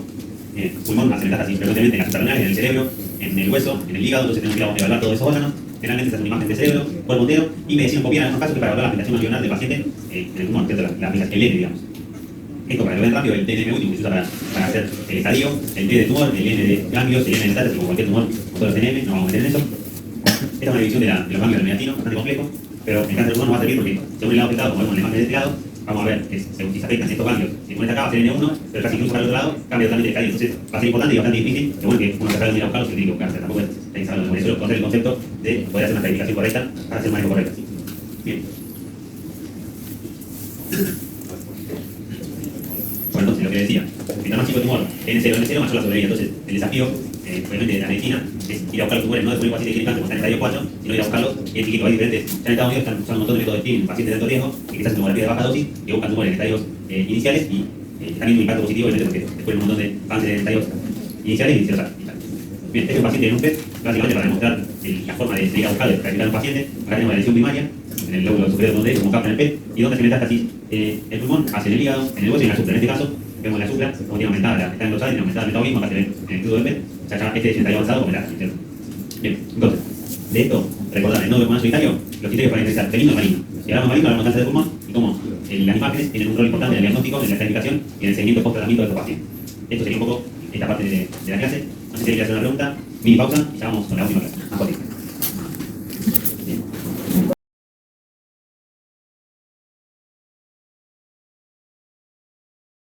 Speaker 2: pulmón hace metástasis frecuentemente en las suprarrenales, en el cerebro, en el hueso, en el hígado, entonces tenemos que evaluar todos esos órganos. Generalmente se hace una imagen de cerebro, cuerpo entero y medicina copiar en algunos casos que para evaluar la afectación alveolar del paciente en el pulmón, ¿cierto? La aplicación, el N, digamos. Esto para que lo vean rápido, el TNM último que se usa para hacer el estadio, el D de tumor, el N de ganglios, el N de metástasis, como cualquier tumor, con todos los TNM, no vamos a meter en eso. Esta es una división de los ganglios del mediastino, bastante complejo, pero en cáncer de pulmón nos va a servir porque según el lado afectado, como vemos en la imagen de este lado, vamos a ver que según si se afectan estos ganglios, si pones acá va a ser N1, pero casi incluso para el otro lado cambia totalmente el estadio. Entonces va a ser importante y bastante difícil, que bueno que uno se sabe dónde ir a buscarlo, se tiene que buscarse, tampoco es hay que saberlo, por eso conocer el concepto de poder hacer una clasificación correcta para hacer un manejo correcto. Bien. Bueno, entonces lo que decía, mientras más chico el tumor, N0, mayor la sobrevida. Entonces, el desafío, obviamente, de la medicina es ir a buscar los tumores, no descubrir pacientes que tienen cáncer como están en estadio 4, sino ir a buscarlos en chiquito. Hay diferentes, ya en Estados Unidos están usando un montón de métodos de screening en pacientes de alto riesgo, que quizás hacen tomografía de baja dosis, que buscan tumores en estadios iniciales y están viendo un impacto positivo, obviamente, porque después un montón de cáncer en estadios iniciales y iniciales. Bien, este es un paciente en un PET, básicamente para demostrar la forma de ir a buscar, de practicar un paciente. Acá tenemos la lesión primaria, en el lóbulo superior donde es, como capa en el PET, y donde se metástasis el pulmón, hacia el hígado, en el hueso y en la supra. En este caso, vemos la supra, como tiene aumentada, está engrosada y tiene aumentada el metabolismo, acá se ve en el crudo del PET, o sea, ya este es el tallo avanzado con metástasis, ¿cierto? Bien, entonces, de esto, recordar el nodo pulmonar solitario, los criterios para identificar benigno y maligno. Si hablamos de maligno, hablamos de cáncer de pulmón, y cómo las imágenes tienen un rol importante en el diagnóstico, en la clasificación y en el seguimiento post-tratamiento de estos pacientes. Esto sería un poco esta parte de la clase. No sé si quería hacer una pregunta, mini pausa y ya vamos con la última clase.